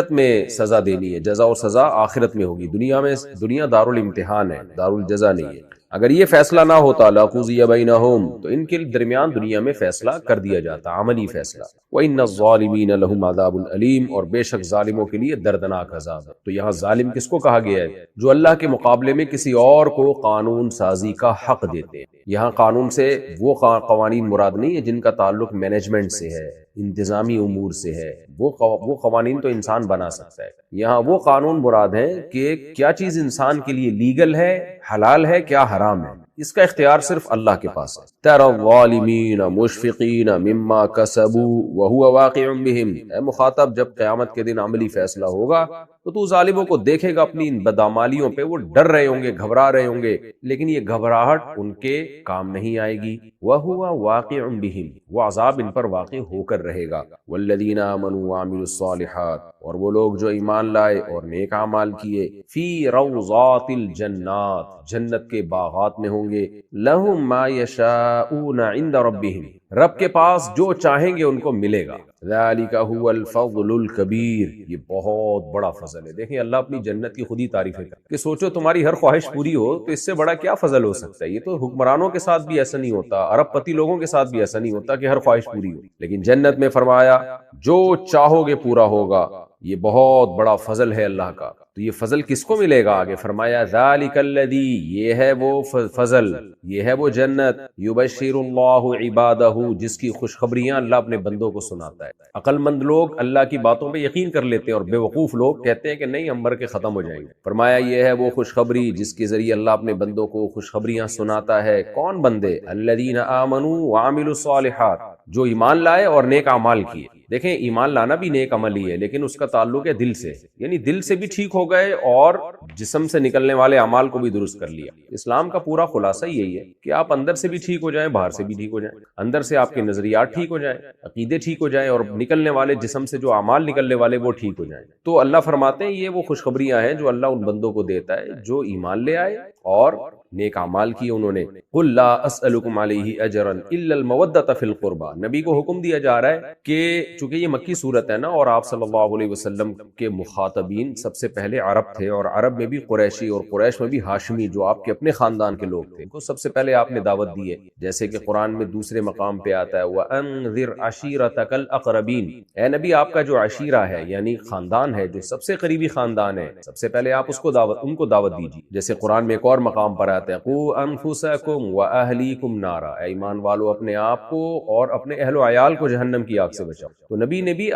آخرت میں سزا دینی ہے، جزا اور سزا آخرت میں ہوگی، دنیا دارالامتحان ہے، دارالجزا نہیں ہے۔ اگر یہ فیصلہ نہ ہوتا لَقُضِیَ بَیْنَہُم، تو ان کے درمیان دنیا میں فیصلہ کر دیا جاتا، عملی فیصلہ۔ وَإِنَّ الظَّالِمِينَ لَهُمْ عَذَابٌ أَلِيمٌ، اور بے شک ظالموں کے لیے دردناک عذاب ہے۔ تو یہاں ظالم کس کو کہا گیا ہے؟ جو اللہ کے مقابلے میں کسی اور کو قانون سازی کا حق دیتے ہیں۔ یہاں قانون سے وہ قوانین مراد نہیں ہے جن کا تعلق مینجمنٹ سے ہے، انتظامی امور سے ہے، وہ قوانین تو انسان بنا سکتا ہے۔ یہاں وہ قانون مراد ہیں کہ کیا چیز انسان کے لیے لیگل ہے، حلال ہے، کیا حرام ہے، اس کا اختیار صرف اللہ کے پاس ہے۔ تَرَى الظَّالِمِينَ مُشْفِقِينَ مِمَّا كَسَبُوا وَهُوَ واقع بِهِمْ، اے مخاطب جب قیامت کے دن عملی فیصلہ ہوگا تو ظالموں کو دیکھے گا اپنی ان بدعمالیوں پہ، وہ ڈر رہے ہوں گے، گھبرا رہے ہوں گے، لیکن یہ گھبراہٹ ان کے کام نہیں آئے گی۔ وَهُوَ واقع بِهِمْ، وہ عذاب ان پر واقع ہو کر رہے گا۔ وَالَّذِينَ آمَنُوا وَعَمِلُوا الصَّالِحَاتِ، اور وہ لوگ جو ایمان لائے اور نیک اعمال کیے، فی روضات الجنات، جنت کے باغات میں ہوں گے، لہم ما یشاءون عند ربہم، رب کے پاس جو چاہیں گے ان کو ملے گا۔ ذالک هو الفضل الکبیر، یہ بہت بڑا فضل ہے۔ دیکھیں اللہ اپنی جنت کی خود ہی تعریفیں کرتے کہ سوچو تمہاری ہر خواہش پوری ہو تو اس سے بڑا کیا فضل ہو سکتا ہے۔ یہ تو حکمرانوں کے ساتھ بھی ایسا نہیں ہوتا، ارب پتی لوگوں کے ساتھ بھی ایسا نہیں ہوتا کہ ہر خواہش پوری ہو، لیکن جنت میں فرمایا جو چاہو گے پورا ہوگا۔ یہ بہت بڑا فضل ہے اللہ کا۔ تو یہ فضل کس کو ملے گا؟ آگے فرمایا ذالک الذی، یہ ہے وہ فضل، یہ ہے وہ جنت، یبشر اللہ عبادہ، جس کی خوشخبریاں اللہ اپنے بندوں کو سناتا ہے۔ عقل مند لوگ اللہ کی باتوں پہ یقین کر لیتے ہیں اور بے وقوف لوگ کہتے ہیں کہ نہیں ہم مر کے ختم ہو جائیں گے۔ فرمایا یہ ہے وہ خوشخبری جس کے ذریعے اللہ اپنے بندوں کو خوشخبریاں سناتا ہے۔ کون بندے؟ الذین آمنوا وعملوا الصالحات، جو ایمان لائے اور نیک اعمال کیے۔ دیکھیں ایمان لانا بھی نیک عمل ہی ہے، لیکن اس کا تعلق ہے دل سے، یعنی دل سے بھی ٹھیک ہو گئے اور جسم سے نکلنے والے اعمال کو بھی درست کر لیا۔ اسلام کا پورا خلاصہ یہی ہے کہ آپ اندر سے بھی ٹھیک ہو جائیں، باہر سے بھی ٹھیک ہو جائیں، اندر سے آپ کے نظریات ٹھیک ہو جائیں، عقیدے ٹھیک ہو جائیں، اور نکلنے والے جسم سے جو اعمال نکلنے والے وہ ٹھیک ہو جائیں۔ تو اللہ فرماتے ہیں یہ وہ خوشخبریاں ہیں جو اللہ ان بندوں کو دیتا ہے جو ایمان لے آئے اور نیک اعمال کیے انہوں نے۔ قل لا اسألکم علیہ اجرا الا المودۃ فی القربى، نبی کو حکم دیا جا رہا ہے کہ چونکہ یہ مکی صورت ہے نا، اور آپ صلی اللہ علیہ وسلم کے مخاطبین سب سے پہلے عرب تھے، اور عرب میں بھی قریشی اور قریش میں بھی ہاشمی، جو آپ کے اپنے خاندان کے لوگ تھے، تو سب سے پہلے آپ نے دعوت دی ہے، جیسے کہ قرآن میں دوسرے مقام پہ آتا ہے وَأَنذِرْ عَشِيرَتَكَ الْأَقْرَبِينَ، اے نبی آپ کا جو عشیرہ ہے یعنی خاندان ہے، جو سب سے قریبی خاندان ہے، سب سے پہلے آپ اس کو ان کو دعوت دیجیے۔ جیسے قرآن میں ایک اور مقام پر آتا ہے قُوا أَنفُسَكُمْ وَأَهْلِيكُمْ نَارًا، اے ایمان والو اپنے آپ کو اور اپنے اہل و عیال کو جہنم کی آگ سے بچاؤ۔ تو نبی نے بھی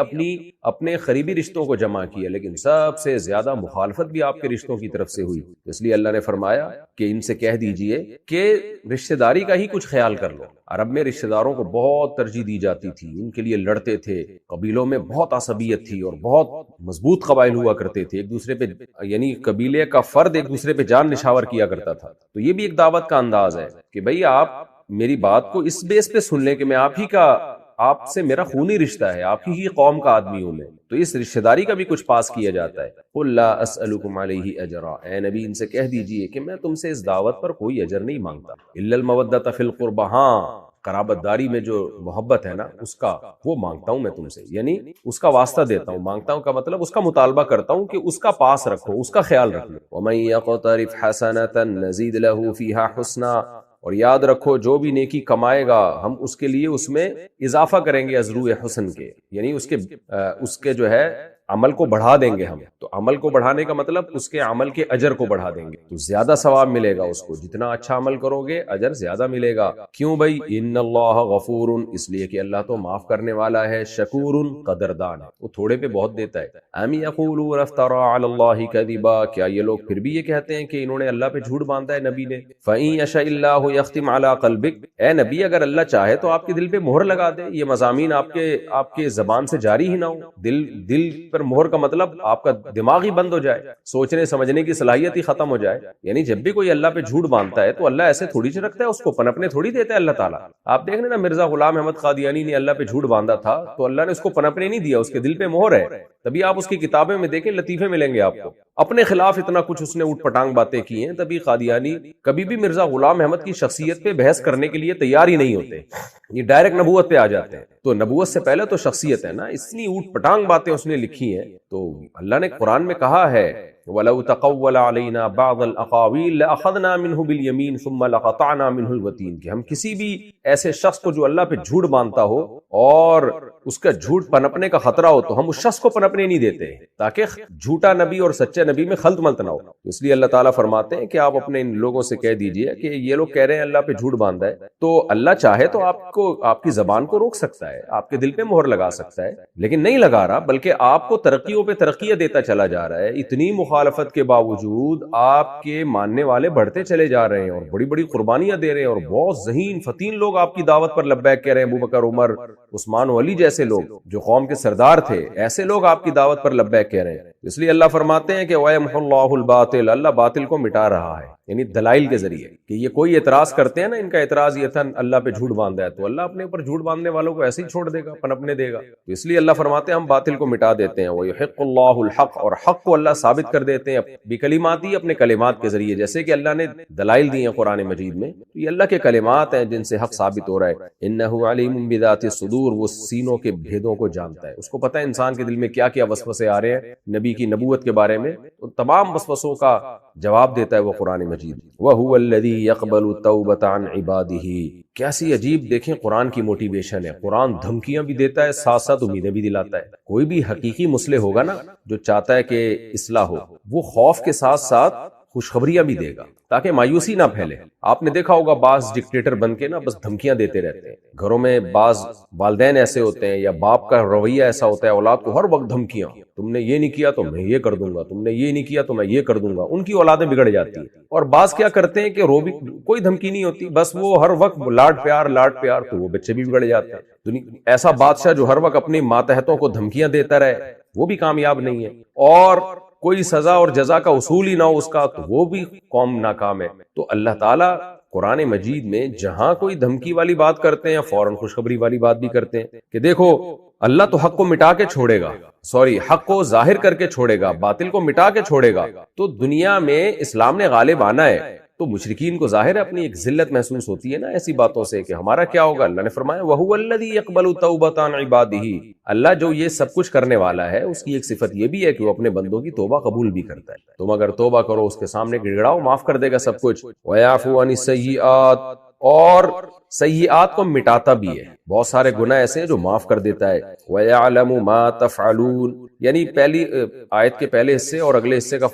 اپنے قریبی رشتوں کو جمع کیا، لیکن سب سے زیادہ مخالفت بھی آپ کے رشتوں کی طرف سے ہوئی، اس لیے اللہ نے فرمایا کہ ان سے کہہ دیجئے کہ رشتہ داری کا ہی کچھ خیال کر لو۔ عرب میں رشتہ داروں کو بہت ترجیح دی جاتی تھی، ان کے لیے لڑتے تھے، قبیلوں میں بہت عصبیت تھی اور بہت مضبوط قبائل ہوا کرتے تھے، ایک دوسرے پہ یعنی قبیلے کا فرد ایک دوسرے پہ جان نشاور کیا کرتا تھا۔ تو یہ بھی ایک دعوت کا انداز ہے کہ بھئی آپ میری بات کو اس بیس پہ سن لیں کہ میں آپ سے میرا خونی رشتہ ہے، آپ ہی قوم کا آدمی ہوں میں، تو اس رشتہ داری کا بھی کچھ پاس کیا جاتا ہے۔ قُل لا اسألکم علیہ اجرا، اے نبی ان سے کہہ دیجئے کہ میں تم سے اس دعوت پر کوئی اجر نہیں مانگتا، الا المودۃ فی القربى، ہاں قرابت داری میں جو محبت ہے نا اس کا وہ مانگتا ہوں میں تم سے، یعنی اس کا واسطہ دیتا ہوں، مانگتا ہوں کا مطلب اس کا مطالبہ کرتا ہوں کہ اس کا پاس رکھو، اس کا خیال رکھو۔ وَمَن يَقْتَرِفْ حَسَنَةً نَزِيدْ لَهُ فِيهَا حُسْنًا، اور یاد رکھو جو بھی نیکی کمائے گا ہم اس کے لیے اس میں اضافہ کریں گے ازرو حسن کے، یعنی اس کے جو ہے عمل کو بڑھا دیں گے ہم۔ تو عمل کو بڑھانے کا مطلب اس کے عمل کے اجر کو بڑھا دیں گے، تو زیادہ ثواب ملے گا اس کو، جتنا اچھا عمل کرو گے اجر زیادہ ملے گا۔ کیوں بھائی؟ ان اللہ غفور، اس لیے کہ اللہ تو معاف کرنے والا ہے، شکور قدردان ہے، وہ تھوڑے پہ بہت دیتا ہے۔ ام یقولون افترى علی اللہ کذبا، کیا یہ لوگ پھر بھی یہ کہتے ہیں کہ انہوں نے اللہ پہ جھوٹ باندھا ہے نبی نے؟ فإن یشاء اللہ یختم علی قلبک، اے نبی اگر اللہ چاہے تو آپ کے دل پہ مہر لگا دے، یہ مضامین آپ کے زبان سے جاری ہی نہ ہو۔ دل پر مہر کا مطلب آپ کا دماغ ہی بند ہو جائے، سوچنے سمجھنے کی صلاحیت ہی ختم ہو جائے، یعنی جب بھی کوئی اللہ پہ جھوٹ باندھتا ہے تو اللہ ایسے تھوڑی رکھتا ہے اس کو، پنپنے تھوڑی دیتا ہے اللہ تعالیٰ۔ آپ دیکھ رہے نا مرزا غلام احمد قادیانی نے اللہ پہ جھوٹ باندھا تھا تو اللہ نے اس کو پنپنے نہیں دیا، اس کے دل پہ مہر ہے، تبھی آپ اس کی کتابیں میں دیکھیں لطیفے ملیں گے آپ کو۔ اپنے خلاف اتنا کچھ اس نے اوٹ پٹانگ باتیں کی ہیں، تبھی قادیانی کبھی بھی مرزا غلام احمد کی شخصیت پہ بحث کرنے کے لیے تیار ہی نہیں ہوتے، یہ ڈائریکٹ نبوت پہ آ جاتے ہیں۔ تو نبوت سے پہلے تو شخصیت ہے نا، اتنی اوٹ پٹانگ باتیں اس نے لکھی ہیں۔ تو اللہ نے قرآن میں کہا ہے وَلَوْ تَقَوَّلَ عَلَيْنَا بَعْضَ الْأَقَاوِيلِ لَأَخَذْنَا مِنْهُ بِالْيَمِينِ ثُمَّ لَقَطَعْنَا مِنْهُ الْوَتِينَ، کہ ہم کسی بھی ایسے شخص کو جو اللہ پہ جھوٹ باندھتا ہو اور اس کا جھوٹ پنپنے کا خطرہ ہو تو ہم اس شخص کو پنپنے نہیں دیتے تاکہ جھوٹا نبی اور سچے نبی میں خلط ملط نہ ہو۔ اس لیے اللہ تعالیٰ فرماتے ہیں کہ آپ اپنے ان لوگوں سے کہہ دیجئے کہ یہ لوگ کہہ رہے ہیں اللہ پہ جھوٹ باندھا ہے، تو اللہ چاہے تو آپ کی زبان کو روک سکتا ہے، آپ کے دل پہ مہر لگا سکتا ہے، لیکن نہیں لگا رہا، بلکہ آپ کو ترقیوں پہ ترقیاں دیتا چلا جا رہا ہے۔ اتنی مخالفت کے باوجود آپ کے ماننے والے بڑھتے چلے جا رہے ہیں اور بڑی بڑی قربانیاں دے رہے ہیں، اور بہت ذہین فتین لوگ آپ کی دعوت پر لبیک کہہ رہے ہیں۔ ابو بکر، عمر، عثمان و علی جیسے لوگ جو قوم کے سردار تھے، ایسے لوگ آپ کی دعوت پر لبیک کہہ رہے ہیں۔ اس لیے اللہ فرماتے ہیں کہ وَيَمْحُ اللَّهُ الْبَاطِلَ، اللہ باطل کو مٹا رہا ہے، یعنی دلائل کے ذریعے، کہ یہ کوئی اعتراض کرتے ہیں نا، ان کا اعتراض یہ تھا اللہ پہ جھوٹ باندھا ہے، تو اللہ اپنے اوپر جھوٹ باندھنے والوں کو ایسے ہی چھوڑ دے گا، پنپنے دے گا۔ تو اس لیے اللہ فرماتے ہیں ہم باطل کو مٹا دیتے ہیں، وَيُحِقُّ اللَّهُ الْحَقَّ، اور حق کو اللہ ثابت کر دیتے ہیں بِكَلِمَاتِهِ، اپنے کلمات کے ذریعے، جیسے کہ اللہ نے دلائل دی ہیں قرآن مجید میں، تو یہ اللہ کے کلمات ہیں جن سے حق ثابت ہو رہا ہے۔ إِنَّهُ عَلِيمٌ بِذَاتِ الصُّدُورِ، وہ سینوں کے بھیدوں کو جانتا ہے، اس کو پتہ ہے انسان کے دل میں کیا کیا وسوسے آ رہے ہیں نبی کی نبوت کے بارے میں، تو تمام وسوسوں کا جواب دیتا ہے وہ قرآن مجید۔ وَهُوَ الَّذِي يَقْبَلُ التَّوْبَةَ عَنْ عِبَادِهِ، کیسی عجیب دیکھیں قرآن کی موٹیویشن ہے، قرآن دھمکیاں بھی دیتا ہے، ساتھ ساتھ امیدیں بھی دلاتا ہے۔ کوئی بھی حقیقی مصلح ہوگا نا، جو چاہتا ہے کہ اصلاح ہو، وہ خوف کے ساتھ ساتھ خوشخبریاں بھی دے گا تاکہ مایوسی نہ پھیلے۔ آپ نے دیکھا ہوگا بعض ڈکٹیٹر بن کے نا بس دھمکیاں دیتے رہتے ہیں، گھروں میں بعض والدین ایسے ہوتے ہیں یا باپ کا رویہ ایسا ہوتا ہے، اولاد کو ہر وقت دھمکیاں، تم نے یہ نہیں کیا تو میں یہ کر دوں گا، تم نے یہ نہیں کیا تو میں یہ کر دوں گا، ان کی اولادیں بگڑ جاتی ہیں۔ اور بعض کیا کرتے ہیں کہ کوئی دھمکی نہیں ہوتی، بس وہ ہر وقت لاڈ پیار، تو وہ بچے بھی بگڑ جاتے ہیں۔ ایسا بادشاہ جو ہر وقت اپنی ماتحتوں کو دھمکیاں دیتا رہے وہ بھی کامیاب نہیں ہے، اور کوئی سزا اور جزا کا اصول ہی نہ ہو اس کا، تو وہ بھی قوم ناکام ہے۔ تو اللہ تعالیٰ قرآن مجید میں جہاں کوئی دھمکی والی بات کرتے ہیں فوراً خوشخبری والی بات بھی کرتے ہیں کہ دیکھو اللہ تو حق کو مٹا کے چھوڑے گا، حق کو ظاہر کر کے چھوڑے گا، باطل کو مٹا کے چھوڑے گا۔ تو دنیا میں اسلام نے غالب آنا ہے، تو مشرکین کو ظاہر ہے اپنی ایک ذلت محسوس ہوتی ہے نا ایسی باتوں سے کہ ہمارا کیا ہوگا۔ اللہ نے فرمایا وَهُوَ الَّذِي يَقْبَلُ التَّوْبَةَ عَنْ عِبَادِهِ، اللہ جو یہ سب کچھ کرنے والا ہے اس کی ایک صفت یہ بھی ہے کہ وہ اپنے بندوں کی توبہ قبول بھی کرتا ہے۔ تم اگر توبہ کرو اس کے سامنے گڑگڑاؤ، معاف کر دے گا سب کچھ۔ وَيَعْفُو عَنِ السَّيِّئَاتِ، اور سیئات کو مٹاتا بھی ہے، بہت سارے گناہ ایسے ہیں جو معاف کر دیتا ہے۔ وَيَعْلَمُ مَا تَفْعَلُونَ، یعنی پہلی آیت کے پہلے حصے اور اگلے حصے کا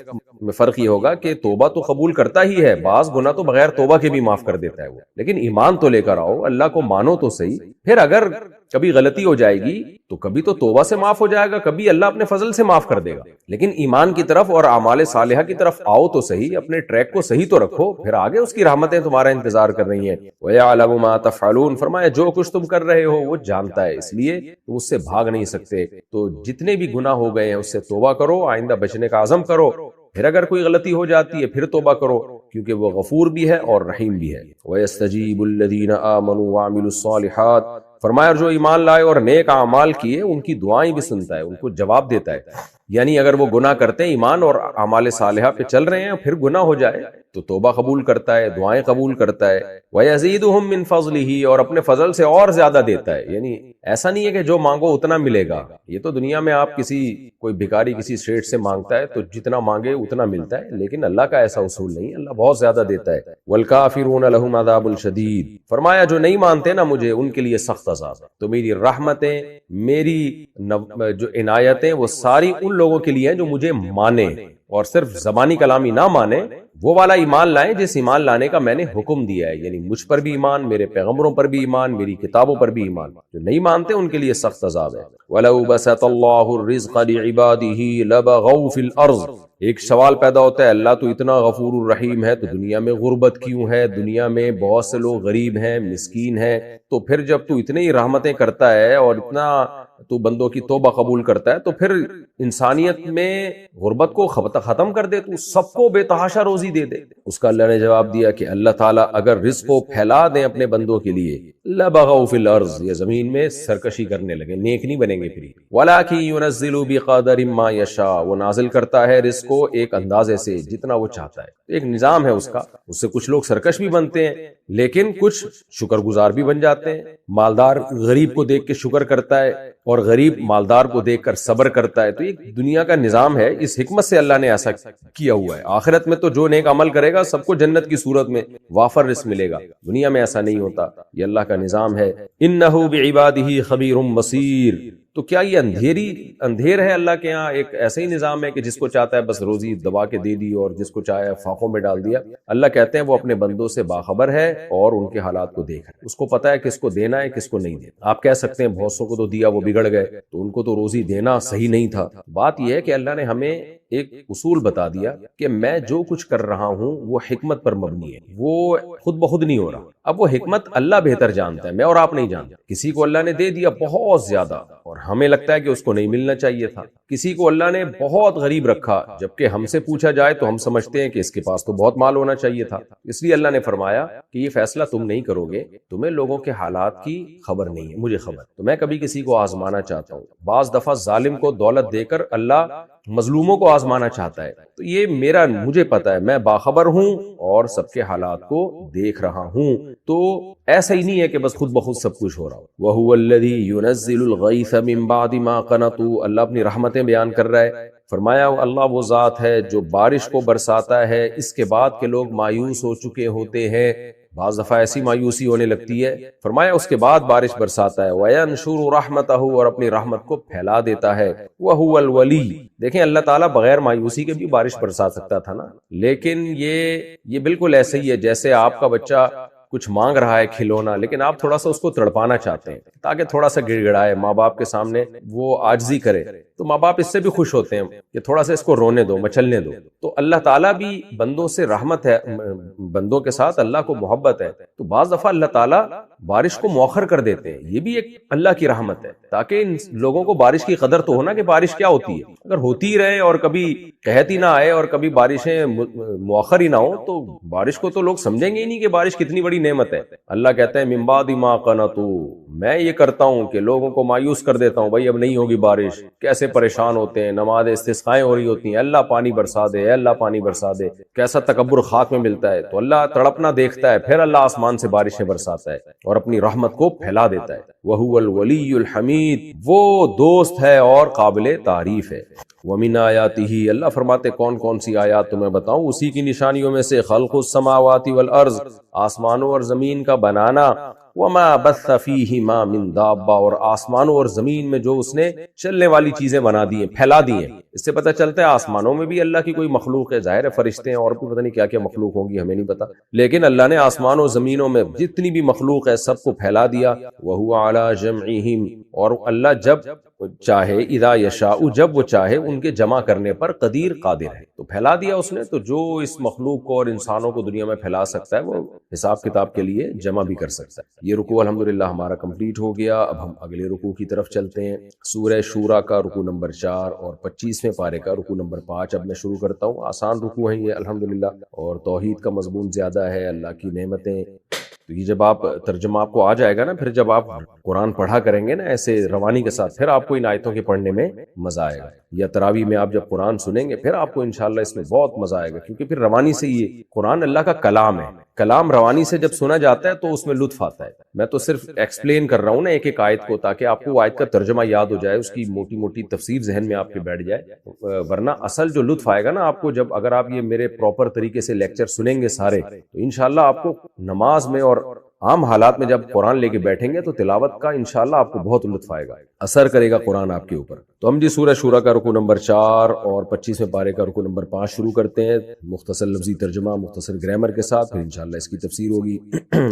فرق یہ ہوگا کہ توبہ تو قبول کرتا ہی ہے، بعض گناہ تو بغیر توبہ کے بھی معاف کر دیتا ہے وہ، لیکن ایمان تو لے کر آؤ، اللہ کو مانو تو صحیح۔ پھر اگر کبھی غلطی ہو جائے گی تو کبھی تو توبہ سے معاف ہو جائے گا، کبھی اللہ اپنے فضل سے معاف کر دے گا، لیکن ایمان کی طرف اور اعمال صالحہ کی طرف آؤ تو صحیح، اپنے ٹریک کو صحیح تو رکھو، پھر آگے اس کی رحمتیں تمہارا انتظار کر رہی ہیں۔ وَيَعْلَمُ مَا تَفْعَلُونَ، فرمایا جو کچھ تم کر رہے ہو وہ جانتا ہے، اس لیے تم اس سے بھاگ نہیں سکتے۔ تو جتنے بھی گناہ ہو گئے ہیں اس سے توبہ کرو، آئندہ بچنے کا عزم کرو، پھر اگر کوئی غلطی ہو جاتی ہے پھر توبہ کرو، کیونکہ وہ غفور بھی ہے اور رحیم بھی ہے۔ وَيَسْتَجِيبُ الَّذِينَ آمَنُوا وَعَمِلُوا الصَّالِحَاتِ، فرمایا اور جو ایمان لائے اور نیک اعمال کیے ان کی دعائیں بھی سنتا ہے، ان کو جواب دیتا ہے۔ یعنی اگر وہ گناہ کرتے ہیں، ایمان اور اعمال صالحہ پہ چل رہے ہیں، پھر گناہ ہو جائے تو توبہ قبول کرتا ہے، دعائیں قبول کرتا ہے۔ وَيَزِيدُهُم مِّن فَضْلِهِ، اور اپنے فضل سے اور زیادہ دیتا ہے، یعنی ایسا نہیں ہے کہ جو مانگو اتنا ملے گا۔ یہ تو دنیا میں آپ کوئی بھکاری کسی اسٹیٹ سے مانگتا ہے تو جتنا مانگے اتنا ملتا ہے، لیکن اللہ کا ایسا اصول نہیں، اللہ بہت زیادہ دیتا ہے۔ وَالْكَافِرُونَ لَهُمْ عَذَابٌ شَدِيدٌ، فرمایا جو نہیں مانتے نا مجھے ان کے لیے سخت عذاب ہے۔ تو میری رحمتیں، میری جو عنایتیں وہ ساری ان لوگوں کے لیے ہیں جو مجھے مانیں، اور صرف زبانی کلامی نہ مانے، وہ والا ایمان لائیں جس ایمان لانے کا میں نے حکم دیا ہے، یعنی مجھ پر بھی ایمان، میرے پیغمبروں پر بھی ایمان، میری کتابوں پر بھی ایمان۔ جو نہیں مانتے ان کے لیے سخت عذاب ہے۔ وَلَوْ بَسَطَ اللَّهُ الرِّزْقَ لِعِبَادِهِ لَبَغَوْا فِي الْأَرْضِ، ایک سوال پیدا ہوتا ہے، اللہ تو اتنا غفور الرحیم ہے تو دنیا میں غربت کیوں ہے؟ دنیا میں بہت سے لوگ غریب ہیں، مسکین ہیں، تو پھر جب تو اتنی رحمتیں کرتا ہے اور اتنا تو بندوں کی توبہ قبول کرتا ہے، تو پھر انسانیت میں غربت کو ختم کر دے، تو سب کو بے تحاشا روزی دے دے۔ اس کا اللہ نے جواب دیا کہ اللہ تعالیٰ اگر رزق کو پھیلا دیں اپنے بندوں کے لیے لبغوا فی الارض، یہ زمین میں سرکشی کرنے لگے، نیک نہیں بنیں گے پھر۔ ولکن ینزل بقدر ما یشاء، وہ نازل کرتا ہے رزق کو ایک اندازے سے جتنا وہ چاہتا ہے، ایک نظام ہے اس کا، اس سے کچھ لوگ سرکش بھی بنتے ہیں لیکن کچھ شکر گزار بھی بن جاتے ہیں۔ مالدار غریب کو دیکھ کے شکر کرتا ہے اور غریب مالدار کو دیکھ کر صبر کرتا ہے، تو یہ دنیا کا نظام ہے، اس حکمت سے اللہ نے ایسا کیا ہوا ہے۔ آخرت میں تو جو نیک عمل کرے گا سب کو جنت کی صورت میں وافر رزق ملے گا، دنیا میں ایسا نہیں ہوتا، یہ اللہ کا نظام ہے۔ انہ بعبادہ خبیر بصیر، تو کیا یہ اندھیر ہے اللہ کے ہاں؟ ایک ایسا ہی نظام ہے کہ جس کو چاہتا ہے بس روزی دبا کے دے دی اور جس کو چاہے فاقوں میں ڈال دیا؟ اللہ کہتے ہیں وہ اپنے بندوں سے باخبر ہے اور ان کے حالات کو دیکھ رہا ہے، اس کو پتا ہے کس کو دینا ہے کس کو نہیں دینا۔ آپ کہہ سکتے ہیں بہت سو کو تو دیا وہ بگڑ گئے، تو ان کو تو روزی دینا صحیح نہیں تھا۔ بات یہ ہے کہ اللہ نے ہمیں ایک اصول بتا دیا کہ میں جو کچھ کر رہا ہوں وہ حکمت پر مبنی ہے، وہ خود بخود نہیں ہو رہا۔ اب وہ حکمت اللہ بہتر جانتا ہے، میں اور آپ نہیں جانتے۔ کسی کو اللہ نے دے دیا بہت زیادہ اور ہمیں لگتا ہے کہ اس کو نہیں ملنا چاہیے تھا، کسی کو اللہ نے بہت غریب رکھا، جبکہ ہم سے پوچھا جائے تو ہم سمجھتے ہیں کہ اس کے پاس تو بہت مال ہونا چاہیے تھا۔ اس لیے اللہ نے فرمایا کہ یہ فیصلہ تم نہیں کرو گے، تمہیں لوگوں کے حالات کی خبر نہیں ہے، مجھے خبر۔ تو میں کبھی کسی کو آزمانا چاہتا ہوں، بعض دفعہ ظالم کو دولت دے کر اللہ مظلوموں کو آزمانا چاہتا ہے، تو یہ مجھے پتا ہے، میں باخبر ہوں اور سب کے حالات کو دیکھ رہا ہوں۔ تو ایسا ہی نہیں ہے کہ بس خود بخود سب کچھ ہو رہا ہو۔ وَهُوَ الَّذِي يُنَزِّلُ الْغَيْثَ مِن بَعْدِ مَا قَنَطُوا، اللہ اپنی رحمتیں بیان کر رہا ہے، فرمایا اللہ وہ ذات ہے جو بارش کو برساتا ہے اس کے بعد کہ لوگ مایوس ہو چکے ہوتے ہیں۔ بعض دفعہ ایسی مایوسی ہونے لگتی ہے، فرمایا اس کے بعد بارش برساتا ہے۔ وَيَنْشُرُ رَحْمَتَهُ، اور اپنی رحمت کو پھیلا دیتا ہے۔ وَهُوَ الْوَلِيُّ، دیکھیں اللہ تعالیٰ بغیر مایوسی کے بھی بارش برسا سکتا تھا نا، لیکن یہ بالکل ایسے ہی ہے جیسے آپ کا بچہ کچھ مانگ رہا ہے کھلونا، لیکن آپ تھوڑا سا اس کو تڑپانا چاہتے ہیں تاکہ تھوڑا سا گڑ گڑائے، ماں باپ کے سامنے وہ عاجزی کرے، تو ماں باپ اس سے بھی خوش ہوتے ہیں کہ تھوڑا سا اس کو رونے دو، مچلنے دو۔ تو اللہ تعالیٰ بھی بندوں سے رحمت ہے، بندوں کے ساتھ اللہ کو محبت ہے، تو بعض دفعہ اللہ تعالیٰ بارش کو مؤخر کر دیتے ہیں، یہ بھی ایک اللہ کی رحمت ہے تاکہ ان لوگوں کو بارش کی قدر تو ہونا کہ بارش کیا ہوتی ہے۔ اگر ہوتی رہے اور کبھی قحط ہی نہ آئے اور کبھی بارشیں مؤخر ہی نہ ہو تو بارش کو تو لوگ سمجھیں گے ہی نہیں کہ بارش کتنی بڑی نعمت ہے۔ اللہ کہتے ہیں من بعد ما قنطوا، میں یہ کرتا ہوں کہ لوگوں کو مایوس کر دیتا ہوں، بھائی اب نہیں ہوگی بارش، کیسے پریشان ہوتے ہیں، نماز استسقائیں ہو رہی ہوتی ہیں، اللہ پانی برسا دے، اے اللہ پانی برسا دے، کیسا تکبر خاک میں ملتا ہے، تو اللہ تڑپنا دیکھتا ہے، پھر اللہ آسمان سے بارشیں برساتا ہے اور اپنی رحمت کو پھیلا دیتا ہے۔ وَهُوَ الْوَلِيُّ الْحَمِيدُ، وہ دوست ہے اور قابل تعریف ہے۔ وَمِنْ آیَاتِهِ، اللہ فرماتے کون کون سی آیات تمہیں بتاؤں، اسی کی نشانیوں میں سے خلق السماوات والارض، آسمانوں اور زمین کا بنانا، وما بث فیہما من دابہ، اور آسمانوں اور زمین میں جو اس نے چلنے والی چیزیں بنا دی ہیں، پھیلا دی ہیں۔ اس سے پتہ چلتا ہے آسمانوں میں بھی اللہ کی کوئی مخلوق ہے، ظاہر ہے فرشتے ہیں اور بھی پتہ نہیں کیا کیا مخلوق ہوں گی، ہمیں نہیں پتا، لیکن اللہ نے آسمانوں و زمینوں میں جتنی بھی مخلوق ہے سب کو پھیلا دیا۔ وَهُوَ عَلَى جَمْعِهِمْ، اور اللہ جب چاہے، اذا یشاء، جب وہ چاہے ان کے جمع کرنے پر قدیر، قادر ہے، تو پھیلا دیا اس نے، تو جو اس مخلوق کو اور انسانوں کو دنیا میں پھیلا سکتا ہے وہ حساب کتاب کے لیے جمع بھی کر سکتا ہے۔ یہ رکوع الحمدللہ ہمارا کمپلیٹ ہو گیا، اب ہم اگلے رکوع کی طرف چلتے ہیں۔ سورہ شورى کا رکوع نمبر 4 اور 25ویں پارے کا رکوع نمبر 5 اب میں شروع کرتا ہوں۔ آسان رکوع ہیں یہ الحمدللہ، اور توحید کا مضمون زیادہ ہے، اللہ کی نعمتیں، تو یہ جب آپ ترجمہ آپ کو آ جائے گا نا، پھر جب آپ قرآن پڑھا کریں گے نا ایسے روانی کے ساتھ، پھر آپ کو ان آیتوں کے پڑھنے میں مزہ آئے گا، یا تراویح میں آپ جب قرآن سنیں گے پھر آپ کو انشاءاللہ اس میں بہت مزہ آئے گا، کیونکہ پھر روانی سے یہ قرآن اللہ کا کلام ہے، کلام روانی سے جب سنا جاتا ہے تو اس میں لطف آتا ہے۔ میں تو صرف ایکسپلین کر رہا ہوں نا ایک ایک آیت کو، تاکہ آپ کو وہ آیت کا ترجمہ یاد ہو جائے، اس کی موٹی موٹی تفسیر ذہن میں آپ کے بیٹھ جائے، ورنہ اصل جو لطف آئے گا نا آپ کو جب اگر آپ یہ میرے پراپر طریقے سے لیکچر سنیں گے سارے، تو انشاءاللہ آپ کو نماز میں اور عام حالات میں جب قرآن لے کے بیٹھیں گے تو تلاوت کا انشاءاللہ آپ کو بہت لطف آئے گا، اثر کرے گا قرآن آپ کے اوپر۔ تو ہم جی سورہ شورى کا رکوع نمبر 4 اور 25ویں پارے کا رکوع نمبر 5 شروع کرتے ہیں، مختصر لفظی ترجمہ، مختصر گرامر کے ساتھ، پھر انشاءاللہ اس کی تفسیر ہوگی۔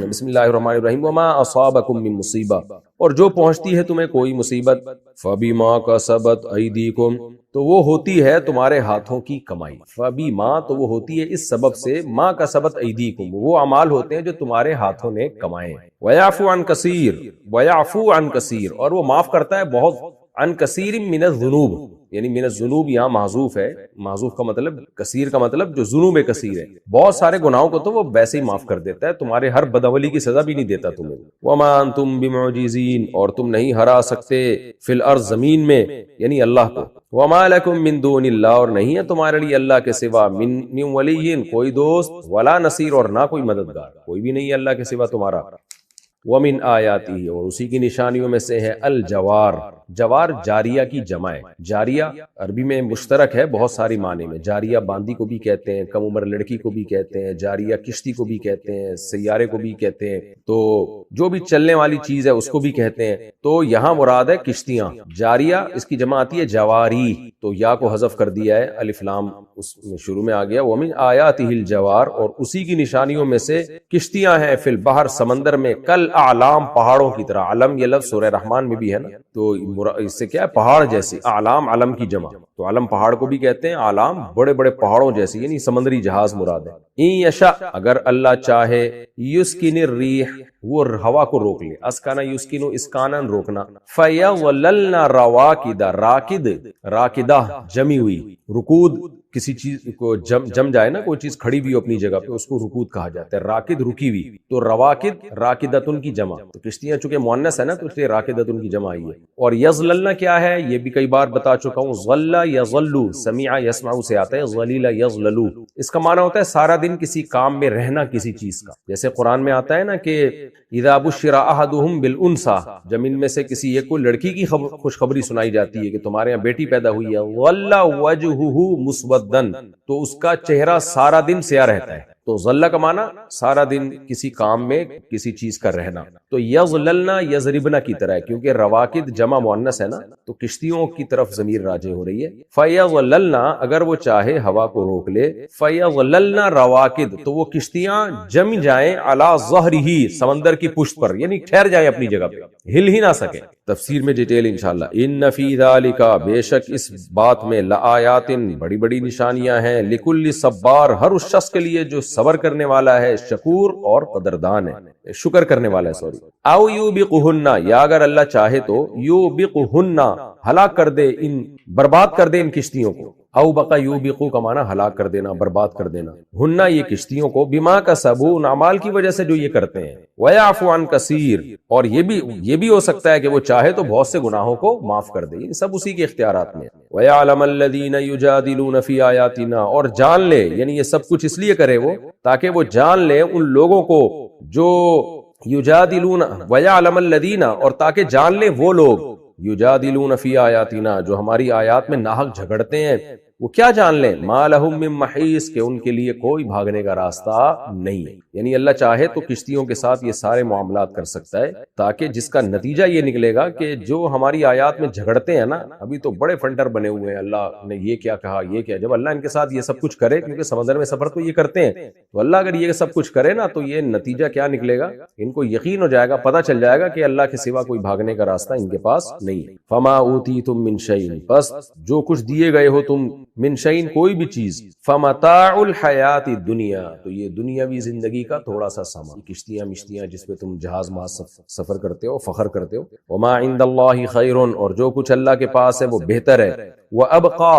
بسم اللہ الرحمن الرحیم۔ وما اصابکم من مصیبہ، اور جو پہنچتی ہے تمہیں کوئی مصیبت، فبما کسبت ایدیکم، تو وہ ہوتی ہے تمہارے ہاتھوں کی کمائی، فبما، تو وہ ہوتی ہے اس سبب سے، ما کسبت ایدیکم، وہ اعمال ہوتے ہیں جو تمہارے ہاتھوں نے کمائے، ویعفو عن کثیر، ویعفو عن کثیر، اور وہ معاف کرتا ہے بہت عن کثیر من الذنوب، یعنی من الذنوب یہاں محذوف ہے، محذوف کا مطلب کثیر کا مطلب جو ذنوب کثیر ہے، بہت سارے گناہوں کو تو وہ ویسے ہی معاف کر دیتا ہے، تمہارے ہر بدعملی کی سزا بھی نہیں دیتا تمہیں۔ وما انتم بمعجزین، اور تم نہیں ہرا سکتے فی الارض زمین میں، یعنی اللہ کو۔ وما لکم من دون اللہ، اور نہیں ہے تمہارے لیے اللہ کے سوا من ولی، کوئی دوست، ولا نصیر، اور نہ کوئی مددگار، کوئی بھی نہیں ہے اللہ کے سوا تمہارا۔ ومن آیاتہ، اور اسی کی نشانیوں میں سے ہے الجوار، جوار جاریہ کی جمع ہے۔ جاریہ عربی میں مشترک ہے بہت ساری معنی میں، جاریہ باندی کو بھی کہتے ہیں، کم عمر لڑکی کو بھی کہتے ہیں، جاریہ کشتی کو بھی کہتے ہیں، سیارے کو بھی کہتے ہیں، تو جو بھی چلنے والی چیز ہے اس کو بھی کہتے ہیں۔ تو یہاں مراد ہے کشتیاں، جاریہ اس کی جمع آتی ہے جواری، تو یا کو حذف کر دیا ہے، الف لام اس میں شروع میں آ گیا۔ ومن آیاتہ الجوار، اور اسی کی نشانیوں میں سے کشتیاں ہیں، فی البحر سمندر میں، کل اعلام پہاڑوں کی طرح، علم یہ لفظ سورہ رحمان میں بھی ہے نا، تو اس سے کیا ہے پہاڑ جیسی، اعلام علم کی جمع، تو علم پہاڑ کو بھی کہتے ہیں، اعلام بڑے بڑے پہاڑوں جیسی، یعنی سمندری جہاز مراد ہے۔ ان یشاء، اگر اللہ چاہے، یسکن الریح، وہ ہوا کو روک لے، اسکن یسکن اسکانن روکنا، فیظللن رواکد، راکد راکدہ جمی ہوئی، رکود کسی چیز کو جم جائے نا، کوئی چیز کھڑی بھی ہو اپنی جگہ پہ اس کو رکود کہا جاتا ہے، راکد رکی ہوئی، تو رواکد راکدتن کی جمع، تو کشتیاں چونکہ مؤنث ہے نا تو اس لیے راکدتن کی جمع آئی ہے۔ اور یظللن کیا ہے یہ بھی کئی بار بتا چکا ہوں، ظل یظل، سمع یسمع سے آتا ہے، ظلیل یظلل، اس کا معنی ہوتا ہے سارا دن کسی کام میں رہنا کسی چیز کا، جیسے قرآن میں آتا ہے نا کہ اذا بشر احدهم بالانثى، جب ان میں سے کسی ایک کو لڑکی کی خوشخبری سنائی جاتی ہے کہ تمہارے یہاں بیٹی پیدا ہوئی ہے، ظل وجهه مسودا، تو اس کا چہرہ سارا دن سیاہ رہتا ہے، تو ظل کا معنی سارا دن کسی کام میں کسی چیز کا رہنا، تو یظللنا یضربنا کی طرح ہے، کیونکہ رواکد جمع مؤنث ہے نا تو کشتیوں کی طرف ضمیر راجع ہو رہی ہے۔ فیظللنا، اگر وہ چاہے ہوا کو روک لے، فیظللنا رواکد، تو وہ کشتیاں جم جائیں، علی ظہرہ، سمندر کی پشت پر، یعنی ٹھہر جائیں اپنی جگہ پہ، ہل ہی نہ سکیں۔ تفسیر میں ڈیٹیل انشاءاللہ۔ ان فی ذالک، بے شک اس بات میں، لآیات، بڑی بڑی نشانیاں ہیں، لکل صبار، ہر اس شخص کے لیے جو صبر کرنے والا ہے، شکور اور قدردان ہے، شکر کرنے والا ہے، سوری۔ او یوبقہن، یا اگر اللہ چاہے تو یوبقہن، ہلاک کر دے، ان برباد کر دے ان کشتیوں کو۔ او بقا یوبقو کا معنی ہلاک کر دینا، برباد کر دینا، ہننا یہ کشتیوں کو، بما کسبوا، ان اعمال کی وجہ سے جو یہ کرتے ہیں، ویعفو عن کثیر، اور یہ بھی ہو سکتا ہے کہ وہ چاہے تو بہت سے گناہوں کو معاف کر دے، یہ سب اسی کے اختیارات میں۔ ویعلم الذین یجادلون فی آیاتنا، اور جان لے، یعنی یہ سب کچھ اس لیے کرے وہ تاکہ وہ جان لے ان لوگوں کو جو یجادلون، ویعلم الذین، اور تاکہ جان لے وہ لوگ، یجادلون فی آیاتنا، جو ہماری آیات میں ناحق جھگڑتے ہیں، وہ کیا جان لیں، ما لہم من محیص، کہ ان کے لیے کوئی بھاگنے کا راستہ نہیں ہے، یعنی اللہ چاہے تو کشتیوں کے ساتھ یہ سارے معاملات کر سکتا ہے، تاکہ جس کا نتیجہ یہ نکلے گا کہ جو ہماری آیات میں جھگڑتے ہیں نا، ابھی تو بڑے فنٹر بنے ہوئے ہیں، اللہ نے یہ کیا کہا، یہ کیا، جب اللہ ان کے ساتھ یہ سب کچھ کرے، کیونکہ سمندر میں سفر تو یہ کرتے ہیں، تو اللہ اگر یہ سب کچھ کرے نا تو یہ نتیجہ کیا نکلے گا، ان کو یقین ہو جائے گا، پتہ چل جائے گا کہ اللہ کے سوا کوئی بھاگنے کا راستہ ان کے پاس نہیں ہے۔ فما اوتیتم من شیء، بس جو کچھ دیے گئے ہو تم، من شیء کوئی بھی چیز، فمتاع الحیات الدنیا، تو یہ دنیاوی زندگی کا تھوڑا سا سامان، کشتیاں مشتیاں جس پہ تم جہاز ماز سفر کرتے ہو، فخر کرتے ہو۔ وما عند اللہ خیر، اور جو کچھ اللہ کے پاس ہے وہ بہتر ہے۔ وابقا،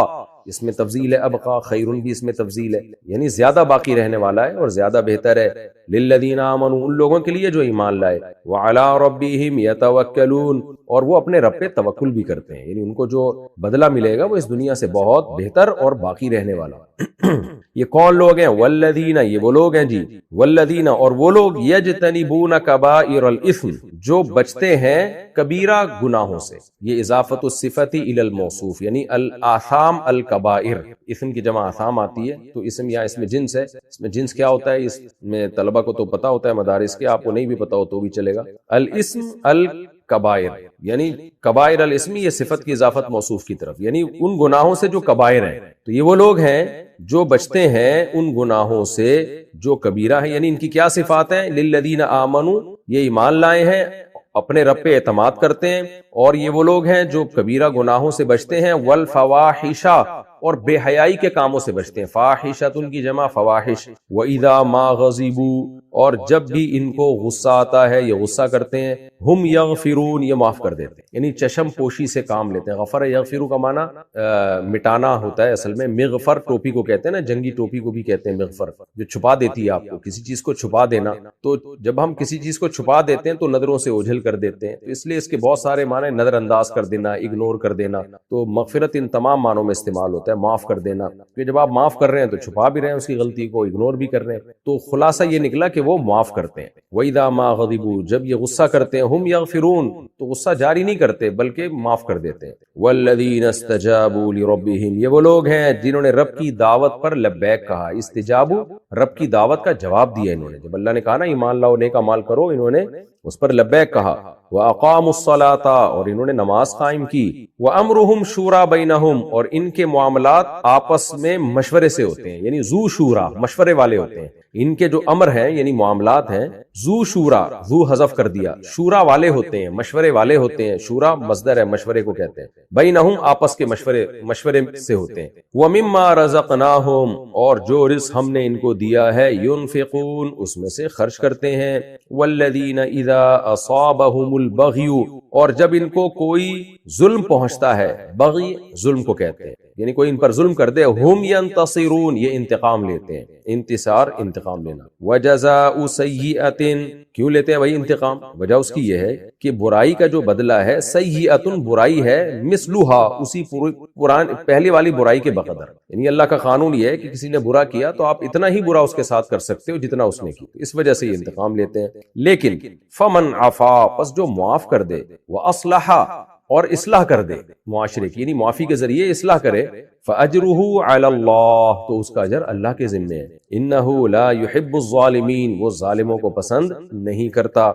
اس میں تفضیل ہے، ابقا، خیرن بھی اس میں تفضیل ہے، یعنی زیادہ باقی رہنے والا ہے اور زیادہ بہتر ہے۔ للذین آمنوا، ان لوگوں کے لیے جو ایمان لائے، وعلی ربہم یتوکلون، اور وہ اپنے رب پہ توکل بھی کرتے ہیں، یعنی ان کو جو بدلہ ملے گا وہ اس دنیا سے بہت بہتر اور باقی رہنے والا۔ یہ کون لوگ ہیں؟ والذین، یہ وہ لوگ ہیں جی، والذین، اور وہ لوگ، یجتنبون کبائر الاثم، جو بچتے ہیں کبیرہ گناہوں سے، یہ اضافت الصفت الی الموصوف، یعنی الاثام الکبائر، اسم کی جمع آثام آتی ہے، تو اسم یا اس میں جنس ہے، اس میں جنس کیا ہوتا ہے، اس میں طلبہ کو تو پتا ہوتا ہے مدارس کے، آپ کو نہیں بھی پتا ہو تو بھی چلے گا۔ الاسم الکبائر، یعنی کبائر الاسم، یہ صفت کی اضافت موصوف کی طرف، یعنی ان گناہوں سے جو کبائر ہیں، تو یہ وہ لوگ ہیں جو بچتے ہیں ان گناہوں سے جو کبیرہ ہیں، یعنی ان کی کیا صفات ہیں؟ للذین آمنوا، یہ ایمان لائے ہیں، اپنے رب پہ اعتماد کرتے ہیں، اور یہ وہ لوگ ہیں جو کبیرہ گناہوں سے بچتے ہیں، والفواحش اور بے حیائی کے کاموں سے بچتے ہیں، فاحشۃ کی جمع فواحش، وَإِذَا مَا غَضِبُوا اور جب بھی ان کو غصہ آتا ہے، یہ غصہ کرتے ہیں، ہم یغفرون یہ معاف کر دیتے ہیں، یعنی چشم پوشی سے کام لیتے ہیں۔ غفر یغفرو کا معنی مٹانا ہوتا ہے، اصل میں مغفر ٹوپی کو کہتے ہیں نا، جنگی ٹوپی کو بھی کہتے ہیں مغفر، جو چھپا دیتی ہے آپ کو، کسی چیز کو چھپا دینا۔ تو جب ہم کسی چیز کو چھپا دیتے ہیں تو نظروں سے اوجھل کر دیتے ہیں، تو اس لیے اس کے بہت سارے معنی، نظر انداز کر دینا، اگنور کر دینا۔ تو مغفرت ان تمام معنوں میں استعمال ہوتا ہے، معاف کر دینا، کہ جب آپ معاف کر رہے ہیں تو چھپا بھی رہے ہیں اس کی غلطی کو، اگنور بھی کر رہے ہیں، تو خلاصہ یہ نکلا کہ وہ معاف کرتے ہیں۔ وَإِذَا مَا غَضِبُوا جب یہ غصہ کرتے ہیں، ہم یغفرون تو غصہ جاری نہیں کرتے بلکہ معاف کر دیتے ہیں۔ وَالَّذِينَ اسْتَجَابُوا لِرَبِّهِمْ یہ وہ لوگ ہیں جنہوں نے رب کی دعوت پر لبیک کہا، استجابو رب کی دعوت کا جواب دیا انہوں نے، جب اللہ نے کہا نا ایمان لاؤ نیک اعمال کرو، انہوں نے اس پر لبیک کہا۔ وَأَقَامُوا الصَّلَاةَ اور انہوں نے نماز قائم کی۔ وَأَمْرُهُمْ شُورَىٰ بَيْنَهُمْ اور ان کے معاملات آپس میں مشورے سے ہوتے ہیں، یعنی ذو شورا مشورے والے ہوتے ہیں، ان کے جو امر ہیں یعنی معاملات ہیں، ذو شورا ذو حذف کر دیا، شورا والے ہوتے ہیں، مشورے والے ہوتے ہیں، شورا مصدر ہے مشورے کو کہتے ہیں، بینہم آپس کے مشورے سے ہوتے ہیں۔ وَمِمَّا رَزَقْنَاهُمْ اور جو رزق ہم نے ان کو دیا ہے، ينفقون اس میں سے خرچ کرتے ہیں۔ وَالَّذِينَ إِذَا أَصَابَهُمُ الْبَغْيُ اور جب ان کو کوئی ظلم پہنچتا ہے، بغی ظلم کو کہتے ہیں، یعنی کوئی ان پر ظلم کر دے، ہم ینتصرون یہ انتقام لیتے ہیں، انتصار انتقام لینا۔ وجزاء سیئۃ کیوں لیتے ہیں بھائی انتقام؟ وجہ اس کی یہ ہے کہ برائی کا جو بدلہ ہے، سیئۃ برائی ہے، مثلھا اسی پہلی والی برائی کے بقدر، یعنی اللہ کا قانون یہ ہے کہ کسی نے برا کیا تو آپ اتنا ہی برا اس کے ساتھ کر سکتے ہو جتنا اس نے کی، اس وجہ سے یہ انتقام لیتے ہیں۔ لیکن فمن عفا پس جو معاف کر دے، واصلح اور اصلاح کر دے معاشرے کی، یعنی معافی کے ذریعے اصلاح کرے، فَأَجْرُهُ عَلَى اللَّهِ تو اس کا اجر اللہ کے ذمے ہے، إِنَّهُ لَا يُحِبُّ الظَّالِمِينَ وہ ظالموں کو پسند نہیں کرتا۔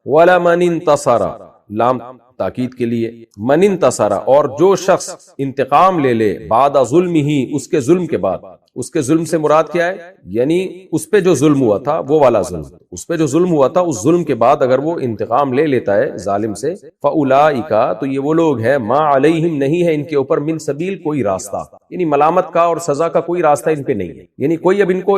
وَلَمَنِ انتَصَرَ لام تاکید کے لیے، من انتصر اور جو شخص انتقام لے لے، بعد ظلم ہی اس کے ظلم کے بعد، اس کے ظلم سے مراد کیا ہے؟ یعنی اس پہ جو ظلم ہوا تھا وہ والا ظلم، اس پہ جو ظلم ہوا تھا اس ظلم کے بعد اگر وہ انتقام لے لیتا ہے ظالم سے، فَأُولَٰئِکَ تو یہ وہ لوگ ہیں، ما علیہم نہیں ہے ان کے اوپر، من سبیل کوئی راستہ، یعنی ملامت کا اور سزا کا کوئی راستہ ان پہ نہیں ہے، یعنی کوئی اب ان کو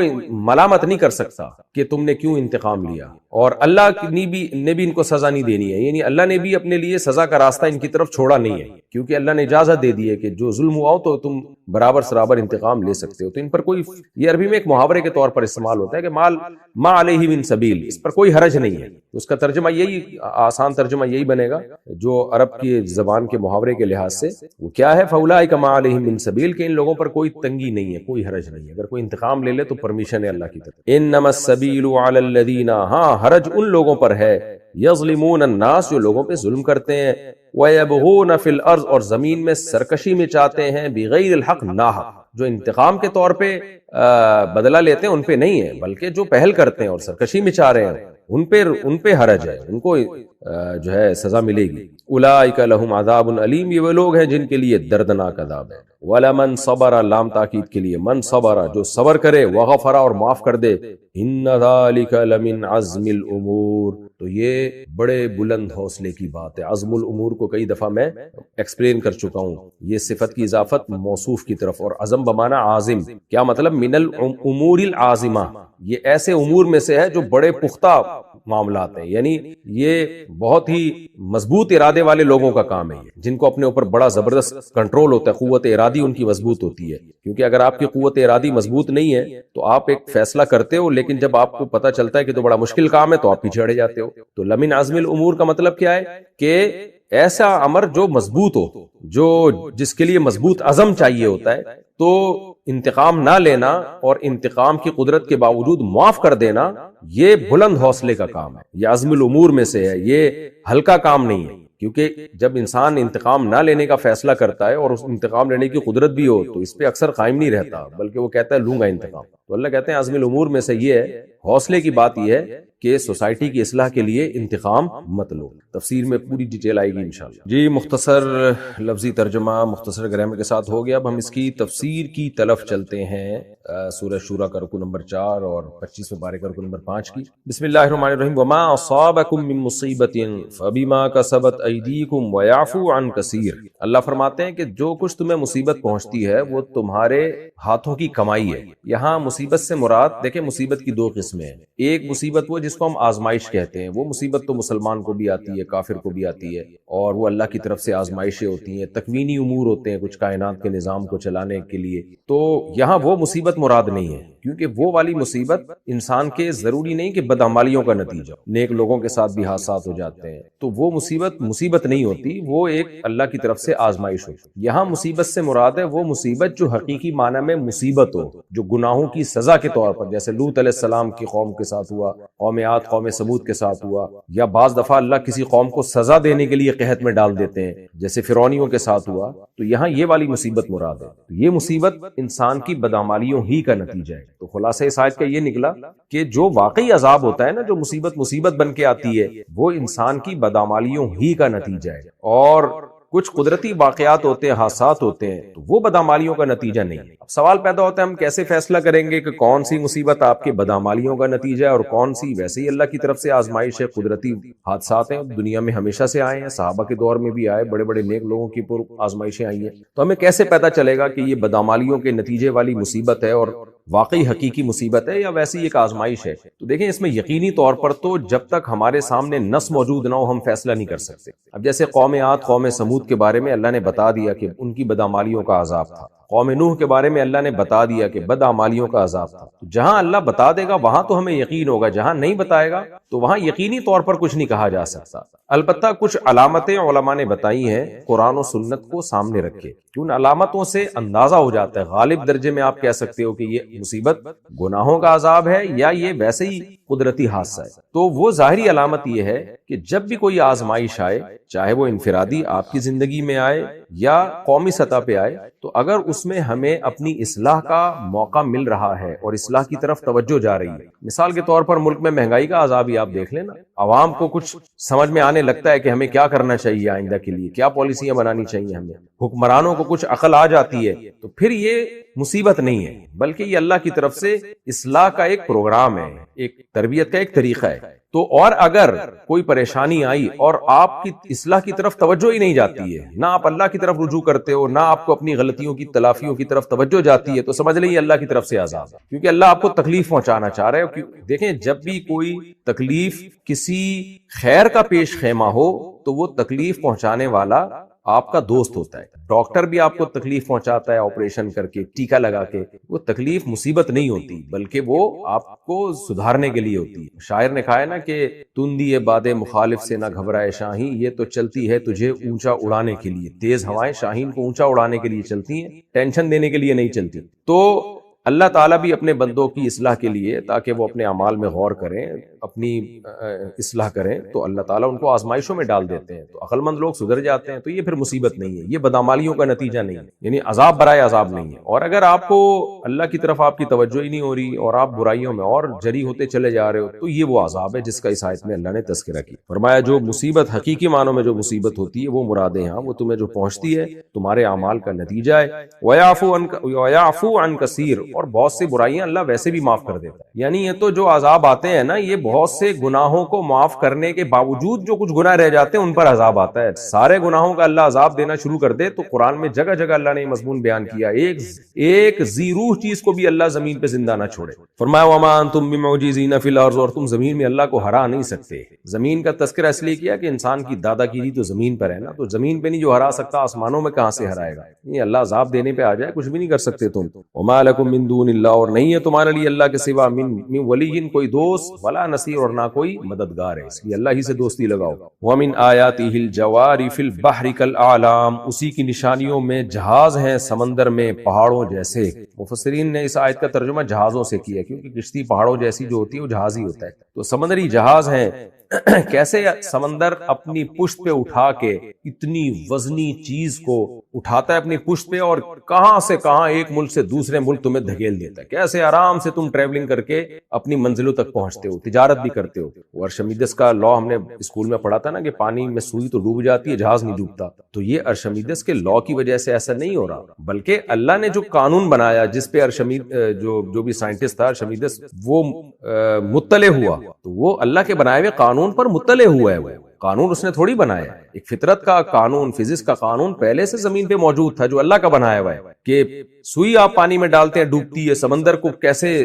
ملامت نہیں کر سکتا کہ تم نے کیوں انتقام لیا، اور اللہ نے بھی ان کو سزا نہیں دینی ہے، یعنی اللہ نے بھی اپنے لیے سزا کا راستہ ان کی طرف چھوڑا نہیں ہے، کیونکہ اللہ نے اجازت دے دی ہے کہ جو ظلم ہوا ہو تو تم برابر سرابر انتقام لے سکتے ہو، تو ان پر کوئی، یہ عربی میں ایک محاورے کے طور پر استعمال ہوتا ہے کہ ما علیہ من سبیل، اس پر کوئی حرج نہیں ہے، اس کا ترجمہ یہی، آسان ترجمہ یہی بنے گا جو عرب کی زبان کے محاورے کے لحاظ سے وہ کیا ہے، فاولئک ما علیہم من سبیل، کہ ان لوگوں پر کوئی تنگی نہیں ہے، کوئی حرج نہیں ہے، اگر کوئی انتقام لے لے تو پرمیشن ہے اللہ کی طرف۔ انما السبیل علی الذین ہاں حرج ان لوگوں پر ہے، یظلمون الناس جو لوگوں پہ ظلم کرتے ہیں، وَيَبْغُونَ فِي الْأَرْضِ اور زمین میں سرکشی میں چاہتے ہیں، بغیر الحق ناحق، جو انتقام کے طور پہ بدلہ لیتے ہیں ان پہ نہیں ہے، بلکہ جو پہل کرتے ہیں اور سرکشی میں چاہ رہے ہیں ان پہ حرج ہے، ان کو جو ہے سزا ملے گی۔ اولئک لہم عذاب علیم یہ وہ لوگ ہیں جن کے لیے دردناک عذاب ہے۔ وَلَمَنْ صَبَرَ لام تاکید کے لیے، من صبر جو صبر کرے، وغفر اور معاف کر دے، ان ذالک لمن عزم الامور تو یہ بڑے بلند حوصلے کی بات ہے۔ عزم الامور کو کئی دفعہ میں ایکسپلین کر چکا ہوں، یہ صفت کی اضافت موصوف کی طرف، اور عزم بمانا عازم، کیا مطلب؟ من الامور العازمہ، یہ ایسے امور میں سے ہے جو بڑے پختہ معاملات ہیں، یعنی یہ بہت ہی مضبوط ارادے والے لوگوں کا کام ہے، جن کو اپنے اوپر بڑا زبردست کنٹرول ہوتا ہے، قوت ارادی ان کی مضبوط ہوتی ہے، کیونکہ اگر آپ کی قوت ارادی مضبوط نہیں ہے تو آپ ایک فیصلہ کرتے ہو، لیکن جب آپ کو پتہ چلتا ہے کہ تو بڑا مشکل کام ہے تو آپ پیچھے ہٹ جاتے ہو۔ تو لمن عزم الامور کا مطلب کیا ہے کہ ایسا امر جو مضبوط ہو، جو جس کے لیے مضبوط عزم چاہیے ہوتا ہے، تو انتقام نہ لینا اور انتقام کی قدرت کے باوجود معاف کر دینا، یہ بلند حوصلے کا کام ہے، یہ عزم الامور میں سے ہے، یہ ہلکا کام نہیں ہے، کیونکہ جب انسان انتقام نہ لینے کا فیصلہ کرتا ہے اور اس انتقام لینے کی قدرت بھی ہو تو اس پہ اکثر قائم نہیں رہتا، بلکہ وہ کہتا ہے لوں گا انتقام۔ تو اللہ کہتے ہیں عزم الامور میں سے یہ ہے، حوصلے کی بات یہ ہے کہ سوسائٹی کی اصلاح کے لیے انتقام مت لو۔ تفسیر میں پوری ڈیٹیل آئے گی انشاءاللہ۔ جی مختصر لفظی ترجمہ مختصر گرامر کے ساتھ ہو گیا، اب ہم اس کی تفسیر کی طرف چلتے ہیں۔ سورہ شورى کا رکوع نمبر 4 اور 25ویں پارے کا رکوع نمبر 5 کی۔ بسم اللہ الرحمن الرحیم۔ وما اصابکم من مصیبۃ فبما کسبت ایدیکم ویعفو عن کثیر۔ اللہ فرماتے ہیں کہ جو کچھ تمہیں مصیبت پہنچتی ہے وہ تمہارے ہاتھوں کی کمائی ہے۔ یہاں مصیبت سے مراد دیکھیں مصیبت کی دو قسمیں ہیں۔ ایک مصیبت وہ جس کو ہم آزمائش کہتے ہیں، وہ مصیبت تو مسلمان کو بھی آتی ہے، کافر کو بھی آتی ہے، اور وہ اللہ کی طرف سے آزمائشیں ہوتی ہیں، تکوینی امور ہوتے ہیں کچھ کائنات کے نظام کو چلانے کے لیے۔ تو یہاں وہ مصیبت مراد نہیں ہے، کیونکہ وہ والی مصیبت انسان کے ضروری نہیں کہ بدعمالیوں کا نتیجہ، نیک لوگوں کے ساتھ بھی حادثات ہو جاتے ہیں، تو وہ مصیبت نہیں ہوتی، وہ ایک اللہ کی طرف سے آزمائش ہوتی۔ یہاں مصیبت سے مراد ہے وہ مصیبت جو حقیقی معنی میں مصیبت ہو، جو گناہوں کی سزا کے طور پر، جیسے لوط علیہ السلام کی قوم کے ساتھ ہوا، قوم عاد قوم سمود کے ساتھ ہوا، یا بعض دفعہ اللہ کسی قوم کو سزا دینے کے لیے قحط میں ڈال دیتے ہیں جیسے فرعونیوں کے ساتھ ہوا، تو یہاں یہ والی مصیبت مراد ہے۔ یہ مصیبت انسان کی بدعمالیوں ہی کا نتیجہ ہے۔ تو خلاصہ اس آیت کا یہ نکلا کہ جو واقعی عذاب ہوتا ہے نا، جو مصیبت بن کے آتی ہے، وہ انسان کی بدعمالیوں ہی کا نتیجہ ہے، اور کچھ قدرتی واقعات ہوتے ہیں، حادثات ہوتے ہیں، تو وہ بدعمالیوں کا نتیجہ نہیں ہے۔ اب سوال پیدا ہوتا ہے ہم کیسے فیصلہ کریں گے کہ کون سی مصیبت آپ کے بدعمالیوں کا نتیجہ ہے اور کون سی ویسے ہی اللہ کی طرف سے آزمائش ہے، قدرتی حادثات ہیں، دنیا میں ہمیشہ سے آئے ہیں، صحابہ کے دور میں بھی آئے، بڑے بڑے نیک لوگوں کی پر آزمائشیں آئی ہیں، تو ہمیں کیسے پتہ چلے گا کہ یہ بدعمالیوں کے نتیجے والی مصیبت ہے اور واقعی حقیقی مصیبت ہے یا ویسی ایک آزمائش ہے؟ تو دیکھیں اس میں یقینی طور پر تو جب تک ہمارے سامنے نص موجود نہ ہو ہم فیصلہ نہیں کر سکتے۔ اب جیسے قوم عاد قوم سمود کے بارے میں اللہ نے بتا دیا کہ ان کی بدعمالیوں کا عذاب تھا، قوم نوح کے بارے میں اللہ نے بتا دیا کہ بدعمالیوں کا عذاب تھا۔ جہاں اللہ بتا دے گا وہاں تو ہمیں یقین ہوگا، جہاں نہیں بتائے گا تو وہاں یقینی طور پر کچھ نہیں کہا جا سکتا۔ البتہ کچھ علامتیں علماء نے بتائی ہیں قرآن و سنت کو سامنے رکھے، ان علامتوں سے اندازہ ہو جاتا ہے، غالب درجے میں آپ کہہ سکتے ہو کہ یہ مصیبت گناہوں کا عذاب ہے یا یہ ویسے ہی قدرتی حادثہ ہے۔ تو وہ ظاہری علامت یہ ہے کہ جب بھی کوئی آزمائش آئے، چاہے وہ انفرادی آپ کی زندگی میں آئے یا قومی سطح پہ آئے، تو اگر اس میں ہمیں اپنی اصلاح کا موقع مل رہا ہے اور اصلاح کی طرف توجہ جا رہی ہے، مثال کے طور پر ملک میں مہنگائی کا عذاب ہی آپ دیکھ لینا، عوام کو کچھ سمجھ میں آنے لگتا ہے کہ ہمیں کیا کرنا چاہیے آئندہ کے لیے، کیا پالیسیاں بنانی چاہیے ہمیں، حکمرانوں کو کچھ عقل آ جاتی ہے، تو پھر یہ مصیبت نہیں ہے بلکہ یہ اللہ کی طرف سے اصلاح کا ایک پروگرام ہے، ایک تربیت کا ایک طریقہ ہے۔ تو اور اگر کوئی پریشانی آئی اور آپ کی اصلاح کی طرف توجہ ہی نہیں جاتی ہے، نہ آپ اللہ کی طرف رجوع کرتے ہو، نہ آپ کو اپنی غلطیوں کی تلافیوں کی طرف توجہ جاتی ہے، تو سمجھ لیں یہ اللہ کی طرف سے عذاب ہے، کیونکہ اللہ آپ کو تکلیف پہنچانا چاہ رہے ہو۔ دیکھیں جب بھی کوئی تکلیف کسی خیر کا پیش خیمہ ہو تو وہ تکلیف پہنچانے والا آپ کا دوست ہوتا ہے۔ ڈاکٹر بھی آپ کو تکلیف پہنچاتا ہے آپریشن کر کے، ٹیکہ لگا کے، وہ تکلیف مصیبت نہیں ہوتی بلکہ وہ آپ کو سدھارنے کے لیے ہوتی ہے۔ شاعر نے کہا ہے نا کہ تندی باد مخالف سے نہ گھبرائے شاہین، یہ تو چلتی ہے تجھے اونچا اڑانے کے لیے۔ تیز ہوائیں شاہین کو اونچا اڑانے کے لیے چلتی ہیں، ٹینشن دینے کے لیے نہیں چلتی۔ تو اللہ تعالیٰ بھی اپنے بندوں کی اصلاح کے لیے، تاکہ وہ اپنے اعمال میں غور کریں، اپنی اصلاح کریں، تو اللہ تعالیٰ ان کو آزمائشوں میں ڈال دیتے ہیں، تو عقل مند لوگ سدھر جاتے ہیں۔ تو یہ پھر مصیبت نہیں ہے، یہ بدعمالیوں کا نتیجہ نہیں ہے، یعنی عذاب برائے عذاب نہیں ہے۔ اور اگر آپ کو اللہ کی طرف آپ کی توجہ ہی نہیں ہو رہی اور آپ برائیوں میں اور جری ہوتے چلے جا رہے ہو، تو یہ وہ عذاب ہے جس کا اس آیت میں اللہ نے تذکرہ کیا۔ فرمایا جو مصیبت حقیقی معنوں میں جو مصیبت ہوتی ہے وہ مراد ہے، ہاں وہ تمہیں جو پہنچتی ہے تمہارے اعمال کا نتیجہ ہے۔ وَيَعْفُو عَنْ كَثِيرٍ، اور بہت سی برائیاں اللہ ویسے بھی معاف کر دیتا ہے۔ یعنی یہ تو جو عذاب آتے ہیں نا، یہ بہت سے گناہوں کو معاف کرنے کے باوجود جو کچھ گناہ رہ جاتے ہیں ان پر عذاب آتا ہے۔ سارے گناہوں کا اللہ عذاب دینا شروع کر دے تو قرآن میں جگہ جگہ اللہ نے یہ مضمون بیان کیا، ایک ذی روح چیز کو بھی اللہ زمین پہ زندہ نہ چھوڑے۔ فرمایا وَمَا أَنْتُمْ بِمُعْجِزِينَ فِي الْأَرْضِ، اور تم زمین میں اللہ کو ہرا نہیں سکتے۔ زمین کا تذکرہ اس لیے کیا کہ انسان کی دادا گیری تو زمین پر ہے نا، تو زمین پہ نہیں جو ہرا سکتا آسمانوں میں کہاں سے ہرائے گا؟ یہ اللہ عذاب دینے پہ آ جائے کچھ بھی نہیں کر سکتے تم۔ وَمَا لَكُم مِّن دُونِ اللَّهِ، اور نہیں ہے تمہارے لیے اللہ کے سوا من ولی، کوئی دوست، ولا نصیر، اور نہ کوئی مددگار ہے، اس لیے اللہ ہی سے دوستی لگاؤ۔ وَمِنْ آيَاتِهِ الْجَوَارِ فِي الْبَحْرِ كَالْأَعْلَامِ، اسی کی نشانیوں میں جہاز ہیں سمندر میں پہاڑوں جیسے۔ مفسرین نے اس آیت کا ترجمہ جہازوں سے کیا کیونکہ کشتی پہاڑوں جیسی جو ہوتی ہے وہ جہاز ہی ہوتا ہے، تو سمندری جہاز ہیں کیسے سمندر اپنی پشت پہ اٹھا کے اتنی وزنی چیز کو اٹھاتا ہے اپنی پشت پہ، اور کہاں سے کہاں ایک ملک سے دوسرے ملک تمہیں دھکیل دیتا ہے، کیسے آرام سے تم ٹریولنگ کر کے اپنی منزلوں تک پہنچتے ہو، تجارت بھی کرتے ہو۔ ارشمیدس کا لا ہم نے اسکول میں پڑھا تھا نا کہ پانی میں سوئی تو ڈوب جاتی ہے، جہاز نہیں ڈوبتا، تو یہ ارشمیدس کے لا کی وجہ سے ایسا نہیں ہو رہا، بلکہ اللہ نے جو قانون بنایا جس پہ جو بھی سائنٹسٹ تھا ارشمیدس وہ مطلع ہوا، تو وہ اللہ کے بنائے ہوئے قانون پر مطلع ہوا ہے، وہ قانون اس نے تھوڑی بنایا ہے، ایک فطرت کا قانون، فزکس کا قانون پہلے سے زمین پہ موجود تھا جو اللہ کا بنایا ہوا ہے، کہ سوئی آپ پانی میں ڈالتے ہیں ڈوبتی ہے، سمندر کو کیسے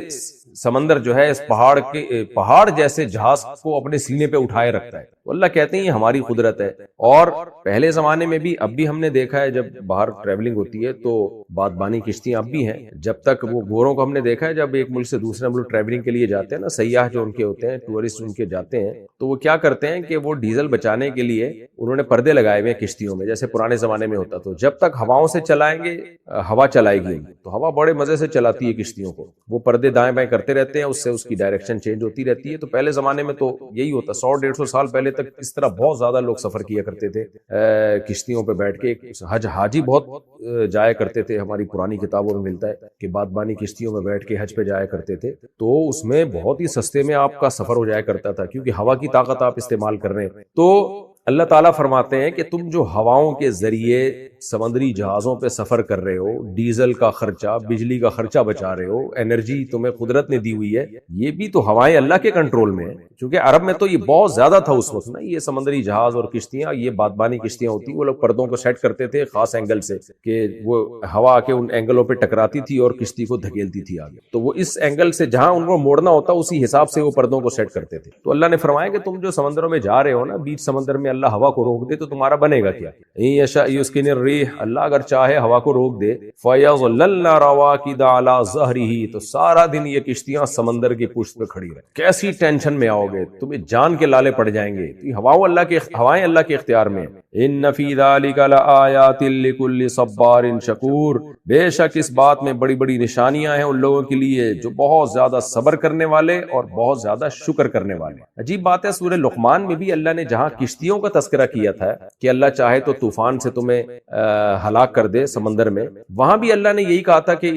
سمندر جو ہے اس پہاڑ جیسے جہاز کو اپنے سینے پہ اٹھائے رکھتا ہے، تو اللہ کہتے ہیں یہ ہماری قدرت ہے۔ اور پہلے زمانے میں بھی، اب بھی ہم نے دیکھا ہے جب باہر ٹریولنگ ہوتی ہے تو بادبانی کشتیاں اب بھی ہیں، جب تک وہ گوروں کو ہم نے دیکھا ہے جب ایک ملک سے دوسرے ملک ٹریولنگ کے لیے جاتے ہیں نا، سیاح جو ان کے ہوتے ہیں، ٹورسٹ ان کے جاتے ہیں، تو وہ کیا کرتے ہیں کہ وہ ڈیزل بچانے کے لیے انہوں نے پردے لگائے ہوئے ہیں کشتیوں میں، جیسے پرانے زمانے میں ہوتا، تو جب تک ہواؤں سے چلائیں گے ہوا چلائے گی، تو ہوا بڑے مزے سے چلاتی ہے کشتیوں کو، وہ پردے دائیں بائیں کرتے رہتے ہیں، اس سے اس کی ڈائریکشن چینج ہوتی رہتی ہے۔ تو پہلے زمانے میں تو یہی ہوتا، 100-150 سال پہلے تک اس طرح بہت زیادہ لوگ سفر کیا کرتے تھے کشتیوں پہ بیٹھ کے، حاجی بہت جایا کرتے تھے، ہماری پرانی کتابوں میں ملتا ہے کہ بادبانی کشتیوں میں بیٹھ کے حج پہ جایا کرتے تھے، تو اس میں بہت ہی سستے میں آپ کا سفر ہو جایا کرتا تھا، کیونکہ ہوا کی طاقت آپ استعمال کر رہے ہیں۔ تو اللہ تعالیٰ فرماتے ہیں کہ تم جو ہواؤں کے ذریعے سمندری جہازوں پہ سفر کر رہے ہو، ڈیزل کا خرچہ، بجلی کا خرچہ بچا رہے ہو، انرجی تمہیں قدرت نے دی ہوئی ہے، یہ بھی تو ہوائیں اللہ کے کنٹرول میں ہے، کیونکہ عرب میں تو یہ بہت زیادہ تھا اس وقت نا، یہ سمندری جہاز اور کشتیاں، یہ بادبانی کشتیاں ہوتی، وہ لوگ پردوں کو سیٹ کرتے تھے خاص اینگل سے کہ وہ ہوا کے ان اینگلوں پہ ٹکراتی تھی اور کشتی کو دھکیلتی تھی آگے، تو وہ اس اینگل سے جہاں ان کو موڑنا ہوتا اسی حساب سے وہ پردوں کو سیٹ کرتے تھے۔ تو اللہ نے فرمایا کہ تم جو سمندروں میں جا رہے ہو نا، بیچ سمندر میں اللہ ہوا کو روک دے تو تمہارا بنے گا کیا؟ یشاء یسکن الريح، اللہ اگر چاہے ہوا کو روک دے، فَيَظْلَلْنَ رَوَاكِدَ عَلَى ظَهْرِهِ، تو سارا دن یہ کشتیاں سمندر کی پشت پہ کھڑی رہیں، کیسی ٹینشن میں آؤ گے، تمہیں جان کے لالے پڑ جائیں گے، ہوائیں اللہ کے اختیار میں ہیں۔ ان فی ذلک لآیات لکل صبار شکور، بے شک اس بات میں بڑی بڑی نشانیاں ہیں ان لوگوں کے لیے جو بہت زیادہ صبر کرنے والے اور بہت زیادہ شکر کرنے والے۔ عجیب بات ہے، سورہ لقمان میں بھی اللہ نے جہاں کشتیوں کا تذکرہ کیا تھا کہ اللہ چاہے تو طوفان سے تمہیں ہلاک کر دے سمندر میں، وہاں بھی اللہ نے یہی کہا تھا کہ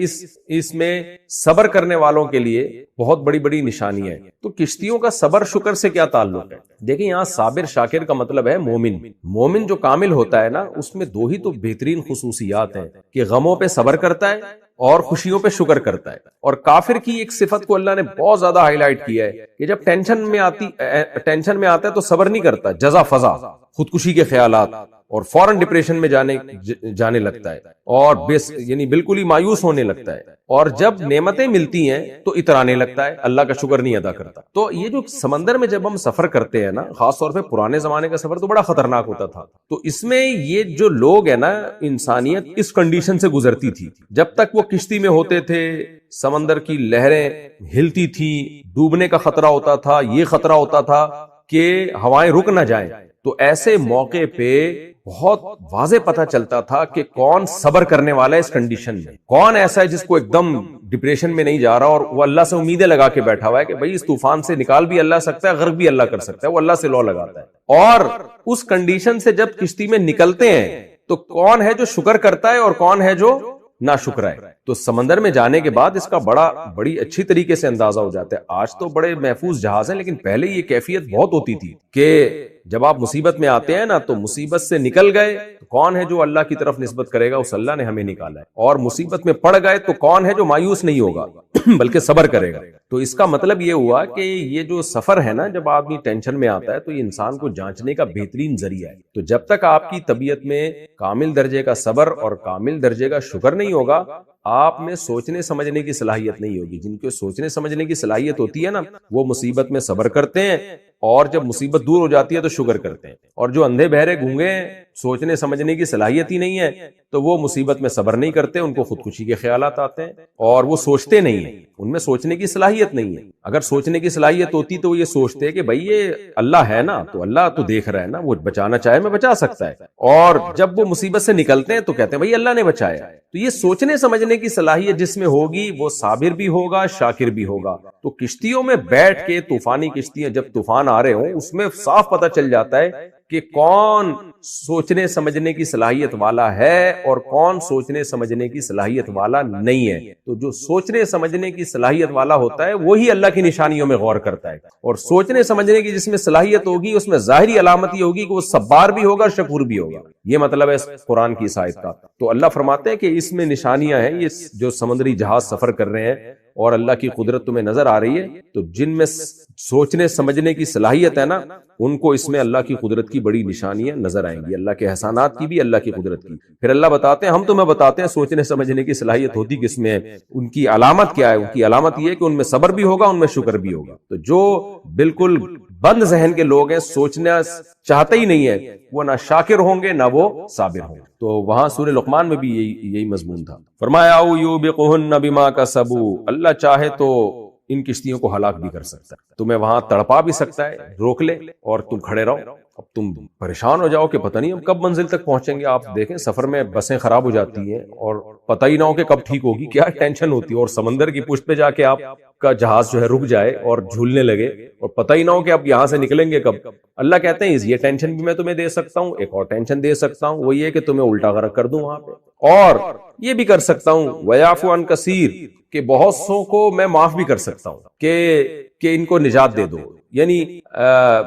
اس میں صبر کرنے والوں کے لیے بہت بڑی بڑی نشانیاں ہیں۔ تو کشتیوں کا صبر شکر سے کیا تعلق ہے؟ دیکھیں یہاں صابر شاکر کا مطلب ہے مومن جو کامل ہوتا ہے نا، اس میں دو ہی تو بہترین خصوصیات ہیں کہ غموں پہ صبر کرتا ہے اور خوشیوں پہ شکر کرتا ہے۔ اور کافر کی ایک صفت کو اللہ نے بہت زیادہ ہائی لائٹ کیا ہے کہ جب ٹینشن میں آتا ہے تو صبر نہیں کرتا، جزا فضا، خودکشی کے خیالات، اور فوراً ڈپریشن میں جانے لگتا ہے، اور یعنی بالکل ہی مایوس ہونے لگتا ہے، اور جب نعمتیں ملتی ہیں تو اترانے لگتا ہے، اللہ کا شکر نہیں ادا کرتا۔ تو یہ جو سمندر میں جب ہم سفر کرتے ہیں نا، خاص طور پہ پرانے زمانے کا سفر تو بڑا خطرناک ہوتا تھا، تو اس میں یہ جو لوگ ہیں نا، انسانیت اس کنڈیشن سے گزرتی تھی، جب تک وہ کشتی میں ہوتے تھے، سمندر کی لہریں ہلتی تھی، ڈوبنے کا خطرہ ہوتا تھا، یہ خطرہ ہوتا تھا کہ ہوائیں رک نہ جائیں، تو ایسے موقع پہ بہت واضح پتہ چلتا تھا کہ کون صبر کرنے والا ہے اس کنڈیشن میں، کون ایسا ہے جس کو ایک دم ڈپریشن میں نہیں جا رہا اور وہ اللہ سے امیدیں لگا کے بیٹھا ہوا ہے کہ بھئی اس طوفان سے نکال بھی اللہ سکتا ہے، غرق بھی اللہ کر سکتا ہے، وہ اللہ سے لو لگاتا ہے۔ اور اس کنڈیشن سے جب کشتی میں نکلتے ہیں تو کون ہے جو شکر کرتا ہے اور کون ہے جو ناشکر ہے۔ تو سمندر میں جانے کے بعد اس کا بڑی اچھی طریقے سے اندازہ ہو جاتا ہے۔ آج تو بڑے محفوظ جہاز ہیں، لیکن پہلے یہ کیفیت بہت ہوتی تھی کہ جب آپ مصیبت میں آتے ہیں نا، تو مصیبت سے نکل گئے تو کون ہے جو اللہ کی طرف نسبت کرے گا، اس اللہ نے ہمیں نکالا ہے، اور مصیبت میں پڑ گئے تو کون ہے جو مایوس نہیں ہوگا بلکہ صبر کرے گا۔ تو اس کا مطلب یہ ہوا کہ یہ جو سفر ہے نا، جب آدمی ٹینشن میں آتا ہے تو یہ انسان کو جانچنے کا بہترین ذریعہ ہے۔ تو جب تک آپ کی طبیعت میں کامل درجے کا صبر اور کامل درجے کا شکر نہیں ہوگا، آپ میں سوچنے سمجھنے کی صلاحیت نہیں ہوگی۔ جن کے سوچنے سمجھنے کی صلاحیت ہوتی ہے نا، وہ مصیبت میں صبر کرتے ہیں، اور جب مصیبت دور ہو جاتی ہے تو شکر کرتے ہیں۔ اور جو اندھے بہرے گونگے ہیں، سوچنے سمجھنے کی صلاحیت ہی نہیں ہے، تو وہ مصیبت میں صبر نہیں کرتے، ان کو خودکشی کے خیالات آتے ہیں، اور وہ سوچتے نہیں ہیں، ان میں سوچنے کی صلاحیت نہیں ہے۔ اگر سوچنے کی صلاحیت ہوتی تو وہ یہ سوچتے کہ بھئی یہ اللہ ہے نا، تو اللہ تو دیکھ رہا ہے نا، وہ بچانا چاہے میں بچا سکتا ہے۔ اور جب وہ مصیبت سے نکلتے ہیں تو کہتے ہیں بھئی اللہ نے بچایا۔ تو یہ سوچنے سمجھنے کی صلاحیت جس میں ہوگی، وہ صابر بھی ہوگا، شاکر بھی ہوگا۔ تو کشتیوں میں بیٹھ کے، طوفانی کشتیاں جب طوفان آ رہے ہوں اس میں صاف پتہ چل جاتا ہے کہ کون سوچنے سمجھنے کی صلاحیت والا ہے اور کون سوچنے سمجھنے کی صلاحیت والا نہیں ہے. تو جو سوچنے سمجھنے کی صلاحیت والا ہوتا ہے وہی اللہ کی نشانیوں میں غور کرتا ہے, اور سوچنے سمجھنے کی جس میں صلاحیت ہوگی اس میں ظاہری علامت یہ ہوگی کہ وہ صبار بھی ہوگا شکور بھی ہوگا. یہ مطلب ہے قرآن کی اس آیت کا. تو اللہ فرماتے ہیں کہ اس میں نشانیاں ہیں, یہ جو سمندری جہاز سفر کر رہے ہیں اور اللہ کی قدرت تمہیں نظر آ رہی ہے, تو جن میں سوچنے سمجھنے کی صلاحیت ہے نا ان کو اس میں اللہ کی قدرت کی بڑی نشانیاں نظر آئیں گی, اللہ کے احسانات کی بھی, اللہ کی قدرت کی. پھر اللہ بتاتے ہیں, ہم تمہیں بتاتے ہیں سوچنے سمجھنے کی صلاحیت ہوتی کس میں ہے, ان کی علامت کیا ہے. ان کی علامت یہ ہے کہ ان میں صبر بھی ہوگا, ان میں شکر بھی ہوگا. تو جو بالکل بند ذہن کے لوگ ہیں, سوچنا چاہتے ہی نہیں ہے, وہ نہ شاکر ہوں گے نہ وہ صابر ہوں گے. تو وہاں سورہ لقمان میں بھی یہی مضمون تھا. فرمایا او یوبقہن بما کسبوا, اللہ چاہے تو ان کشتیوں کو ہلاک بھی کر سکتا ہے, تمہیں وہاں تڑپا بھی سکتا ہے, روک لے اور تم کھڑے رہو. اب تم پریشان ہو جاؤ کہ پتہ نہیں ہم کب منزل تک پہنچیں گے. آپ دیکھیں سفر میں بسیں خراب ہو جاتی ہیں اور پتہ ہی نہ ہو کہ کب ٹھیک ہوگی, کیا ٹینشن ہوتی ہے. اور سمندر کی پشت پہ جا کے آپ کا جہاز جو ہے رک جائے اور جھولنے لگے اور پتہ ہی نہ ہو کہ آپ یہاں سے نکلیں گے کب. اللہ کہتے ہیں یہ ٹینشن بھی میں تمہیں دے سکتا ہوں, ایک اور ٹینشن دے سکتا ہوں, وہ یہ کہ تمہیں الٹا غرق کر دوں وہاں پہ, اور یہ بھی کر سکتا ہوں وَيَعْفُ عَنْ كَثِيرٍ کہ بہت سو کو میں معاف بھی کر سکتا ہوں کہ ان کو نجات دے دو, یعنی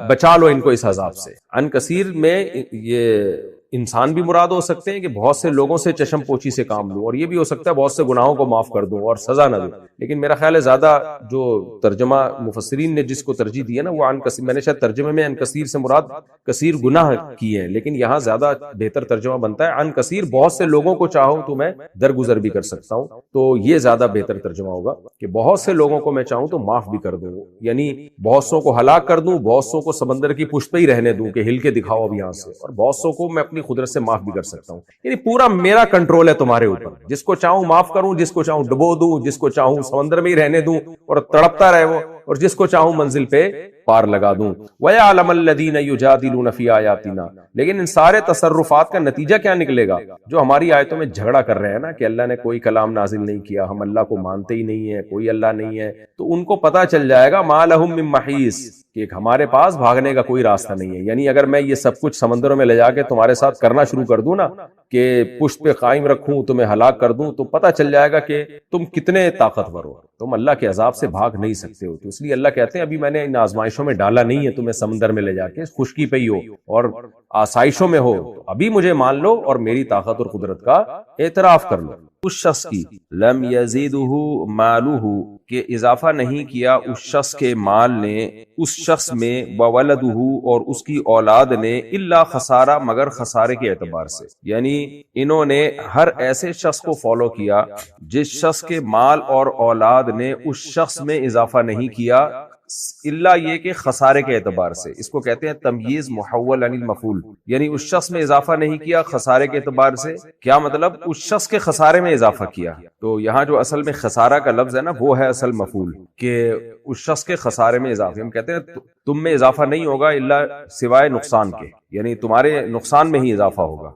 بچا لو ان کو اس عذاب سے. عن کثیر میں یہ انسان بھی مراد ہو سکتے ہیں کہ بہت سے لوگوں سے چشم پوچھی سے کام لوں, اور یہ بھی ہو سکتا ہے بہت سے گناہوں کو معاف کر دوں اور سزا نہ دوں. لیکن میرا خیال ہے زیادہ جو ترجمہ مفسرین نے جس کو ترجیح دی ہے نا وہ عن کثیر, میں نے شاید ترجمے میں عن کثیر سے مراد کثیر گناہ کیے ہیں, لیکن یہاں زیادہ بہتر ترجمہ بنتا ہے عن کثیر بہت سے لوگوں کو چاہوں تو میں درگزر بھی کر سکتا ہوں. تو یہ زیادہ بہتر ترجمہ ہوگا کہ بہت سے لوگوں کو میں چاہوں تو معاف بھی کر دوں, یعنی بہت سو کو ہلاک کر دوں, بہت سو کو سمندر کی پشت پہ ہی رہنے دوں کہ ہل کے دکھاؤ اب یہاں سے, اور بہت سو کو میں اپنی قدرت سے معاف بھی کر سکتا ہوں. یعنی پورا میرا کنٹرول ہے تمہارے اوپر, جس کو چاہوں معاف کروں, جس کو چاہوں ڈبو دوں, جس کو چاہوں سمندر میں ہی رہنے دوں اور تڑپتا رہے وہ, اور جس کو چاہوں منزل پہ پار لگا دوں. وَيَعْلَمَ الَّذِينَ يُجَادِلُونَ فِي آيَاتِنَا, لیکن ان سارے تصرفات کا نتیجہ کیا نکلے گا؟ جو ہماری آیتوں میں جھگڑا کر رہے ہیں نا کہ اللہ نے کوئی کلام نازل نہیں کیا, ہم اللہ کو مانتے ہی نہیں ہیں, کوئی اللہ نہیں ہے, تو ان کو پتہ چل جائے گا مَا لَهُم مِّن مَّحِيصٍ کہ ہمارے پاس بھاگنے کا کوئی راستہ نہیں ہے. یعنی اگر میں یہ سب کچھ سمندروں میں لے جا کے تمہارے ساتھ کرنا شروع کر دوں نا کہ پشت پہ قائم رکھوں, تمہیں ہلاک کر دوں, تو پتہ چل جائے گا کہ تم کتنے طاقتور ہو, تم اللہ کے عذاب سے بھاگ نہیں سکتے ہو. تو اس لیے اللہ کہتے ہیں ابھی میں نے ان آزمائشوں میں ڈالا نہیں ہے تمہیں سمندر میں لے جا کے, خشکی پہ ہی ہو اور آسائشوں میں ہو, تو ابھی مجھے مان لو اور میری طاقت اور قدرت کا اعتراف کر لو. اس شخص کی لم یزیدہ مالہ کہ اضافہ نہیں کیا اس شخص کے مال نے اس شخص میں, وولدہ اور اس کی اولاد نے, الا خسارہ مگر خسارے کے اعتبار سے. یعنی انہوں نے ہر ایسے شخص کو فالو کیا جس شخص کے مال اور اولاد نے اس شخص میں اضافہ نہیں کیا الا یہ کہ خسارے کے اعتبار سے. اس کو کہتے ہیں تمییز محول عن المفعول, یعنی اس شخص میں اضافہ نہیں کیا خسارے کے اعتبار سے. کیا مطلب؟ اس شخص کے خسارے میں اضافہ کیا. تو یہاں جو اصل میں خسارہ کا لفظ ہے نا وہ ہے اصل مفعول, کہ اس شخص کے خسارے میں اضافہ. ہم کہتے ہیں تم میں اضافہ نہیں ہوگا الا سوائے نقصان کے, یعنی تمہارے نقصان میں ہی اضافہ ہوگا.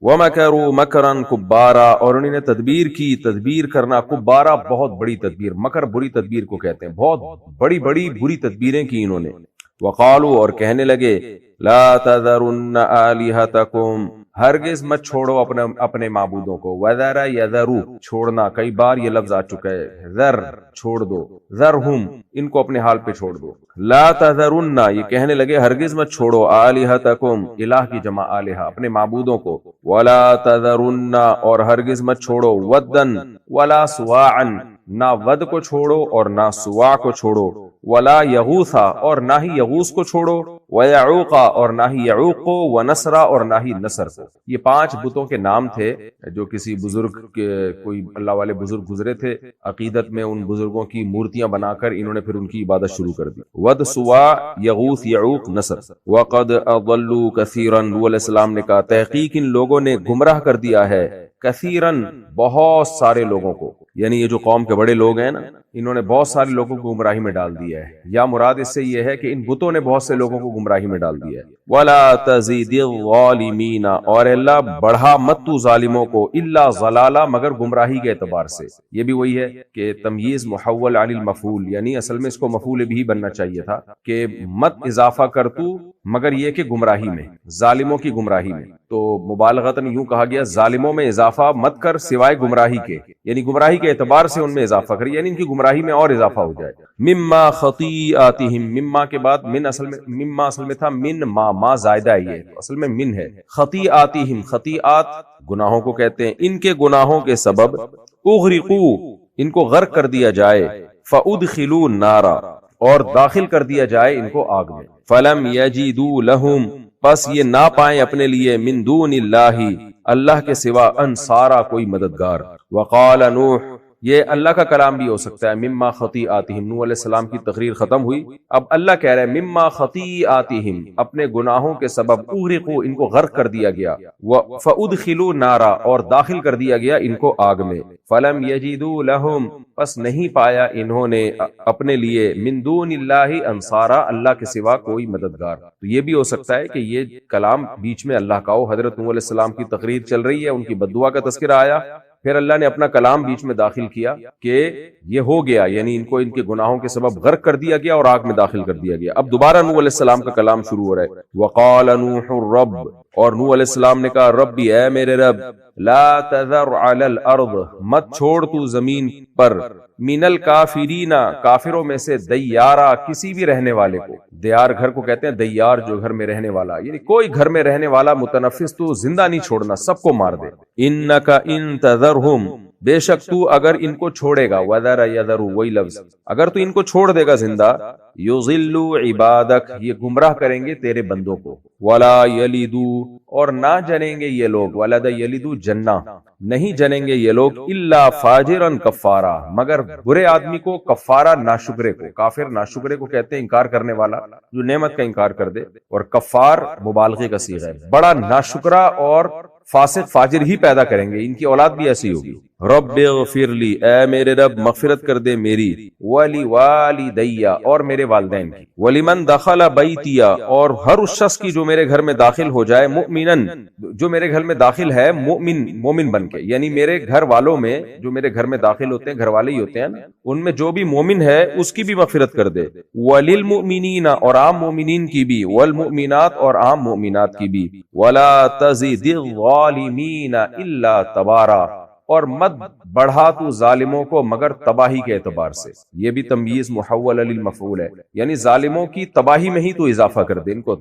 وَمَكَرُوا مَكْرًا كُبَّارًا اور انہوں نے تدبیر کی, تدبیر کرنا, کبارا بہت بڑی تدبیر, مکر بری تدبیر کو کہتے ہیں, بہت بڑی بڑی بری تدبیریں کی انہوں نے. وَقَالُوا اور کہنے لگے لَا تَذَرُنَّ آلِهَتَكُمْ ہرگز مت چھوڑو اپنے معبودوں کو. وَذَرَ يَذَرُ چھوڑنا, کئی بار یہ لفظ آ چکا ہے. ذر چھوڑ دو, ذرہم ان کو اپنے حال پہ چھوڑ دو. لا تذرن یہ کہنے لگے ہرگز مت چھوڑو آلہتکم الہ کی جمع آلہہ اپنے معبودوں کو. ولا تذرن اور ہرگز مت چھوڑو ودن ولا سواعن نہ ود کو چھوڑو اور نہ سوا کو چھوڑو. ولا یغوثا اور نہ ہی یغوث کو چھوڑو. ویعوقا اور نہ ہی یعوق کو. ونسرا اور نہ ہی نصر کو. یہ 5 بتوں کے نام تھے جو کسی بزرگ کے, کوئی اللہ والے بزرگ گزرے تھے, عقیدت میں ان بزرگوں کی مورتیاں بنا کر انہوں نے پھر ان کی عبادت شروع کر دی. ود سوا یغوث یعوق نصر. وقد اضلوا کثیرا, نبی علیہ السلام نے کہا تحقیق ان لوگوں نے گمراہ کر دیا ہے, کثیرا بہت سارے لوگوں کو. یعنی یہ جو قوم کے بڑے لوگ ہیں نا انہوں نے بہت سارے لوگوں کو گمراہی میں ڈال دیا ہے، یا مراد اس سے یہ ہے کہ ان بتوں نے بہت سے لوگوں کو گمراہی میں ڈال دیا ہے۔ وَلَا تَزِدِ الظَّالِمِينَ، اور اللہ بڑھا مت تو ظالموں کو، الا ضلالا، مگر گمراہی کے اعتبار سے۔ یہ بھی وہی ہے کہ تمییز محول عن المفعول، یعنی اصل میں اس کو مفعول بھی بننا چاہیے تھا کہ مت اضافہ کر تو مگر یہ کہ گمراہی میں، ظالموں کی گمراہی میں، تو مبالغتاً یوں کہا گیا ظالموں میں اضافہ مت کر سوائے گمراہی کے، یعنی گمراہی کے اعتبار سے ان میں اضافہ کر، یعنی ان کی گمراہی میں اور اضافہ ہو جائے۔ مما خطیئاتہم، مما کے بعد من مما اصل میں تھا من ما زائدہ ہے، یہ اصل میں من ہے۔ خطیئاتہم، خطیئات گناہوں کو کہتے ہیں، ان کے گناہوں کے سبب اغرقو، ان کو غرق کر دیا جائے، فادخلوا النار، اور داخل کر دیا جائے ان کو آگ میں، فلم یجدوا لہم، پس یہ نہ پائیں اپنے لیے، من دون اللہ، اللہ کے سوا، انصارا، کوئی مددگار۔ وقال نوح، یہ اللہ کا کلام بھی ہو سکتا ہے، مما خطیئاتہم، نوح علیہ السلام کی تقریر ختم ہوئی، اب اللہ کہہ رہے ہیں مما خطیئاتہم، اپنے گناہوں کے سبب، اغرقوا، ان کو غرق کر دیا گیا، فادخلوا نارا، اور داخل کر دیا گیا ان کو آگ میں، فلم یجدوا لہم، پس نہیں پایا انہوں نے اپنے لیے، من دون اللہ انصارا، اللہ کے سوا کوئی مددگار۔ تو یہ بھی ہو سکتا ہے کہ یہ کلام بیچ میں اللہ کا ہو، حضرت نوح علیہ السلام کی تقریر چل رہی ہے، ان کی بد دعا کا تذکرہ آیا، پھر اللہ نے اپنا کلام بیچ میں داخل کیا کہ یہ ہو گیا، یعنی ان کو ان کے گناہوں کے سبب غرق کر دیا گیا اور آگ میں داخل کر دیا گیا۔ اب دوبارہ نوح علیہ السلام کا کلام شروع ہو رہا ہے۔ وقال نوح الرب، اور نوح علیہ السلام نے کہا ربی، اے میرے رب، لا تذر علی الارض، مت چھوڑ تو زمین پر، من الکافرین، کافروں میں سے، دیارا، کسی بھی رہنے والے کو، دیار گھر کو کہتے ہیں، دیار جو گھر میں رہنے والا، یعنی کوئی گھر میں رہنے والا متنفس تو زندہ نہیں چھوڑنا، سب کو مار دے۔ انک ان تذرہم، بے شک تو اگر ان کو چھوڑے گا، وذر یذر، وہی لفظ، اگر تو ان کو چھوڑ دے گا زندہ، یضلوا عبادک، یہ گمراہ کریں گے تیرے بندوں کو، ولا یلدوا، اور نہ جنیں گے یہ لوگ، ولد یلدوا جنہ، نہیں جنیں گے یہ لوگ، الا فاجرا کفارا، مگر برے آدمی کو، کفارا ناشکرے کو، کافر ناشکرے کو کہتے ہیں انکار کرنے والا، جو نعمت کا انکار کر دے، اور کفار مبالغے کا صیغہ ہے، بڑا ناشکرا اور فاسق فاجر ہی پیدا کریں گے، ان کی اولاد بھی ایسی ہوگی۔ رب اغفر لی، اے میرے رب مغفرت کر دے میری، ولی والدی، اور میرے والدین کی، ولمن دخل بیتی، اور ہر اس شخص کی جو میرے گھر میں داخل ہو جائے، مؤمنن، جو میرے گھر میں داخل ہے مومن بن کے، یعنی میرے گھر والوں میں جو میرے گھر میں داخل ہوتے ہیں، گھر والے ہی ہوتے ہیں نا، ان میں جو بھی مومن ہے اس کی بھی مغفرت کر دے، وللمؤمنین، اور عام مومنین کی بھی، والمؤمنات، اور عام مومنات کی بھی، ولا تزد الظالمین الا تبارا، اور مت بڑھا تو ظالموں کو مگر تباہی کے اعتبار سے۔ یہ بھی تمییز محول علی المفعول ہے، یعنی ظالموں کی تباہی میں ہی تو اضافہ کر دے، ان کو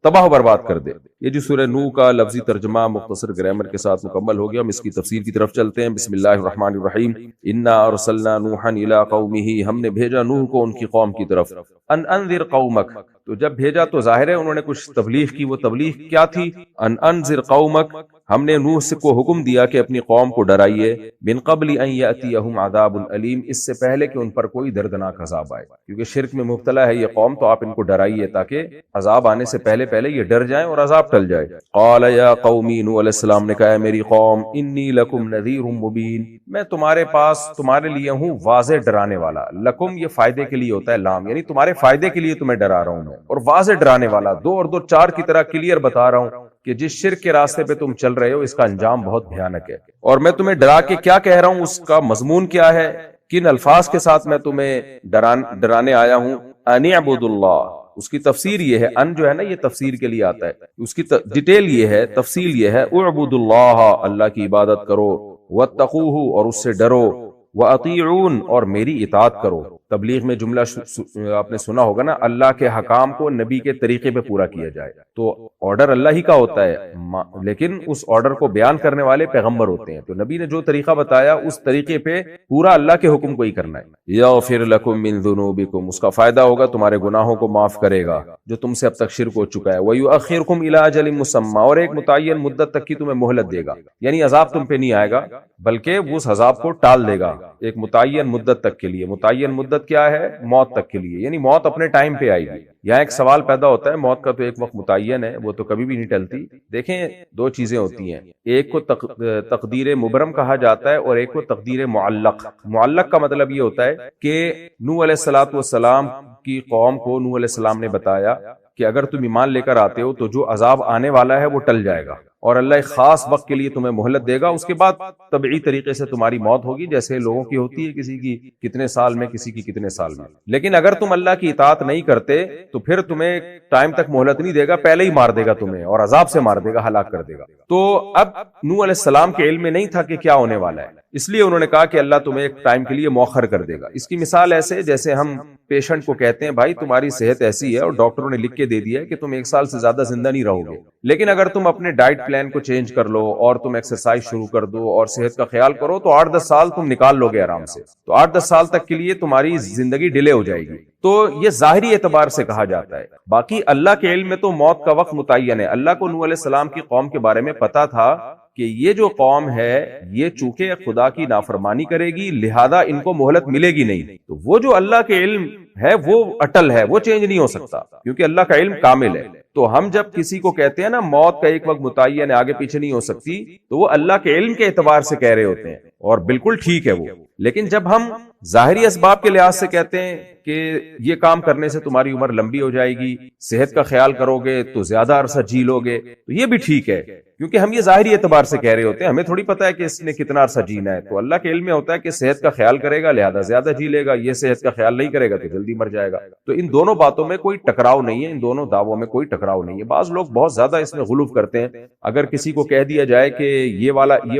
تباہ و برباد کر دے۔ یہ جو سورہ نوح کا لفظی ترجمہ مختصر گرامر کے ساتھ مکمل ہو گیا، ہم اس کی تفسیر کی طرف چلتے ہیں۔ بسم اللہ الرحمن الرحیم۔ انا ارسلنا نوحا الی قومہ، ہم نے بھیجا نوح کو ان کی قوم کی طرف، ان انذر قومک، تو جب بھیجا تو ظاہر ہے انہوں نے کچھ تبلیغ کی، وہ تبلیغ کیا تھی؟ ان انذر قومک، ہم نے نوح سے کو حکم دیا کہ اپنی قوم کو ڈرائیے، من قبل ان یاتیہم عذاب علیم، اس سے پہلے کہ ان پر کوئی دردناک عذاب آئے، کیونکہ شرک میں مبتلا ہے یہ قوم، تو آپ ان کو ڈرائیے تاکہ عذاب آنے سے پہلے یہ ڈر جائیں اور عذاب ٹل جائے۔ قال یا قومی، نوح علیہ السلام نے کہا ہے میری قوم، انی لکم نذیر مبین، میں تمہارے پاس تمہارے لیے ہوں واضح ڈرانے والا۔ لکم یہ فائدے کے لیے ہوتا ہے لام، یعنی تمہارے فائدے کے لیے تمہیں ڈرا رہا ہوں میں، اور واضح ڈرانے والا، 2 اور 2 4 کی طرح کلیئر بتا رہا ہوں کہ جس شرک کے راستے پہ تم چل رہے ہو اس کا انجام بہت بھیانک ہے، اور میں تمہیں ڈرا کے کیا کہہ رہا ہوں، اس کا مضمون کیا ہے، کن الفاظ کے ساتھ میں تمہیں ڈرانے آیا ہوں۔ ان اعبدوا اللہ، اس کی تفسیر یہ ہے، ان جو ہے نا یہ تفسیر کے لیے آتا ہے، اس کی ڈیٹیل یہ ہے، تفصیل یہ ہے، اعبدوا اللہ، اللہ کی عبادت کرو، واتقوہ، اور اس سے ڈرو، واطیعون، اور میری اطاعت کرو۔ تبلیغ میں جملہ آپ نے سنا ہوگا نا، اللہ کے حکام کو نبی کے طریقے پہ پورا کیا جائے، تو آرڈر اللہ ہی کا ہوتا ہے، لیکن اس آرڈر کو بیان کرنے والے پیغمبر ہوتے ہیں، تو نبی نے جو طریقہ بتایا اس طریقے پہ پورا اللہ کے حکم کو ہی کرنا ہے۔ یغفر لکم من ذنوبکم، اس کا فائدہ ہوگا تمہارے گناہوں کو معاف کرے گا جو تم سے اب تک شرک ہو چکا ہے، ویؤخرکم الی اجل مسمی، اور ایک متعین مدت تک کی تمہیں مہلت دے گا، یعنی عذاب تم پہ نہیں آئے گا بلکہ وہ اس عذاب کو ٹال دے گا ایک متعین مدت تک کے لیے۔ متعین مدت مطلب کیا ہے؟ موت تک کے لیے، یعنی موت اپنے ٹائم پہ آئے گی۔ یہاں ایک سوال پیدا ہوتا ہے، موت کا تو ایک وقت متعین ہے، وہ تو کبھی بھی نہیں ٹلتی۔ دیکھیں دو چیزیں ہوتی ہیں، ایک کو تقدیر مبرم کہا جاتا ہے اور ایک کو تقدیر معلق۔ معلق کا مطلب یہ ہوتا ہے کہ نوح علیہ الصلوۃ والسلام کی قوم کو نوح علیہ السلام نے بتایا کہ اگر تم ایمان لے کر آتے ہو تو جو عذاب آنے والا ہے وہ ٹل جائے گا، اور اللہ ایک خاص وقت کے لیے تمہیں مہلت دے گا، اس کے بعد طبعی طریقے سے تمہاری موت ہوگی، جیسے لوگوں کی ہوتی ہے، کسی کی کتنے سال میں، کسی کی کتنے سال میں۔ لیکن اگر تم اللہ کی اطاعت نہیں کرتے تو پھر تمہیں ٹائم تک مہلت نہیں دے گا، پہلے ہی مار دے گا تمہیں، اور عذاب سے مار دے گا، ہلاک کر دے گا۔ تو اب نوح علیہ السلام کے علم میں نہیں تھا کہ کیا ہونے والا ہے، اس لیے انہوں نے کہا کہ اللہ تمہیں ایک ٹائم کے لیے مؤخر کر دے گا۔ اس کی مثال ایسے جیسے ہم پیشنٹ کو کہتے ہیں بھائی تمہاری صحت ایسی ہے اور ڈاکٹروں نے لکھ کے دے دیا ہے کہ تم 1 سال سے زیادہ زندہ نہیں رہو گے، لیکن اگر تم اپنے ڈائٹ پلان کو چینج کر لو اور تم ایکسرسائز شروع کر دو اور صحت کا خیال کرو تو 8-10 سال تم نکال لو گے آرام سے۔ تو 8-10 سال تک کے لیے تمہاری زندگی ڈیلے ہو جائے گی۔ تو یہ ظاہری اعتبار سے کہا جاتا ہے، باقی اللہ کے علم میں تو موت کا وقت متعین ہے۔ اللہ کو نوح علیہ السلام کی قوم کے بارے میں پتا تھا کہ یہ جو قوم ہے یہ چونکہ خدا کی نافرمانی کرے گی، لہذا ان کو مہلت ملے گی نہیں۔ تو وہ جو اللہ کے علم ہے وہ اٹل ہے، وہ چینج نہیں ہو سکتا، کیونکہ اللہ کا علم کامل ہے۔ تو ہم جب کسی کو کہتے ہیں نا موت کا ایک وقت متعین ہے، آگے پیچھے نہیں ہو سکتی، تو وہ اللہ کے علم کے اعتبار سے کہہ رہے ہوتے ہیں، اور بالکل ٹھیک ہے وہ۔ لیکن جب ہم ظاہری اسباب کے لحاظ سے کہتے ہیں کہ یہ کام کرنے سے تمہاری عمر لمبی ہو جائے گی، صحت کا خیال کرو گے تو زیادہ عرصہ جی لو گے، تو یہ بھی ٹھیک ہے، کیونکہ ہم یہ ظاہری اعتبار سے کہہ رہے ہوتے ہیں، ہمیں تھوڑی پتا ہے کہ اس نے کتنا عرصہ جینا ہے۔ تو اللہ کے علم میں ہوتا ہے کہ صحت کا خیال کرے گا لہذا زیادہ جی لے گا، یہ صحت کا خیال نہیں کرے گا تو جلدی مر جائے گا۔ تو ان دونوں باتوں میں کوئی ٹکراؤ نہیں ہے، ان دونوں دعووں میں کوئی ٹکراؤ نہیں ہے۔ بعض لوگ بہت زیادہ اس میں غلو کرتے ہیں، اگر کسی کو کہہ دیا جائے کہ یہ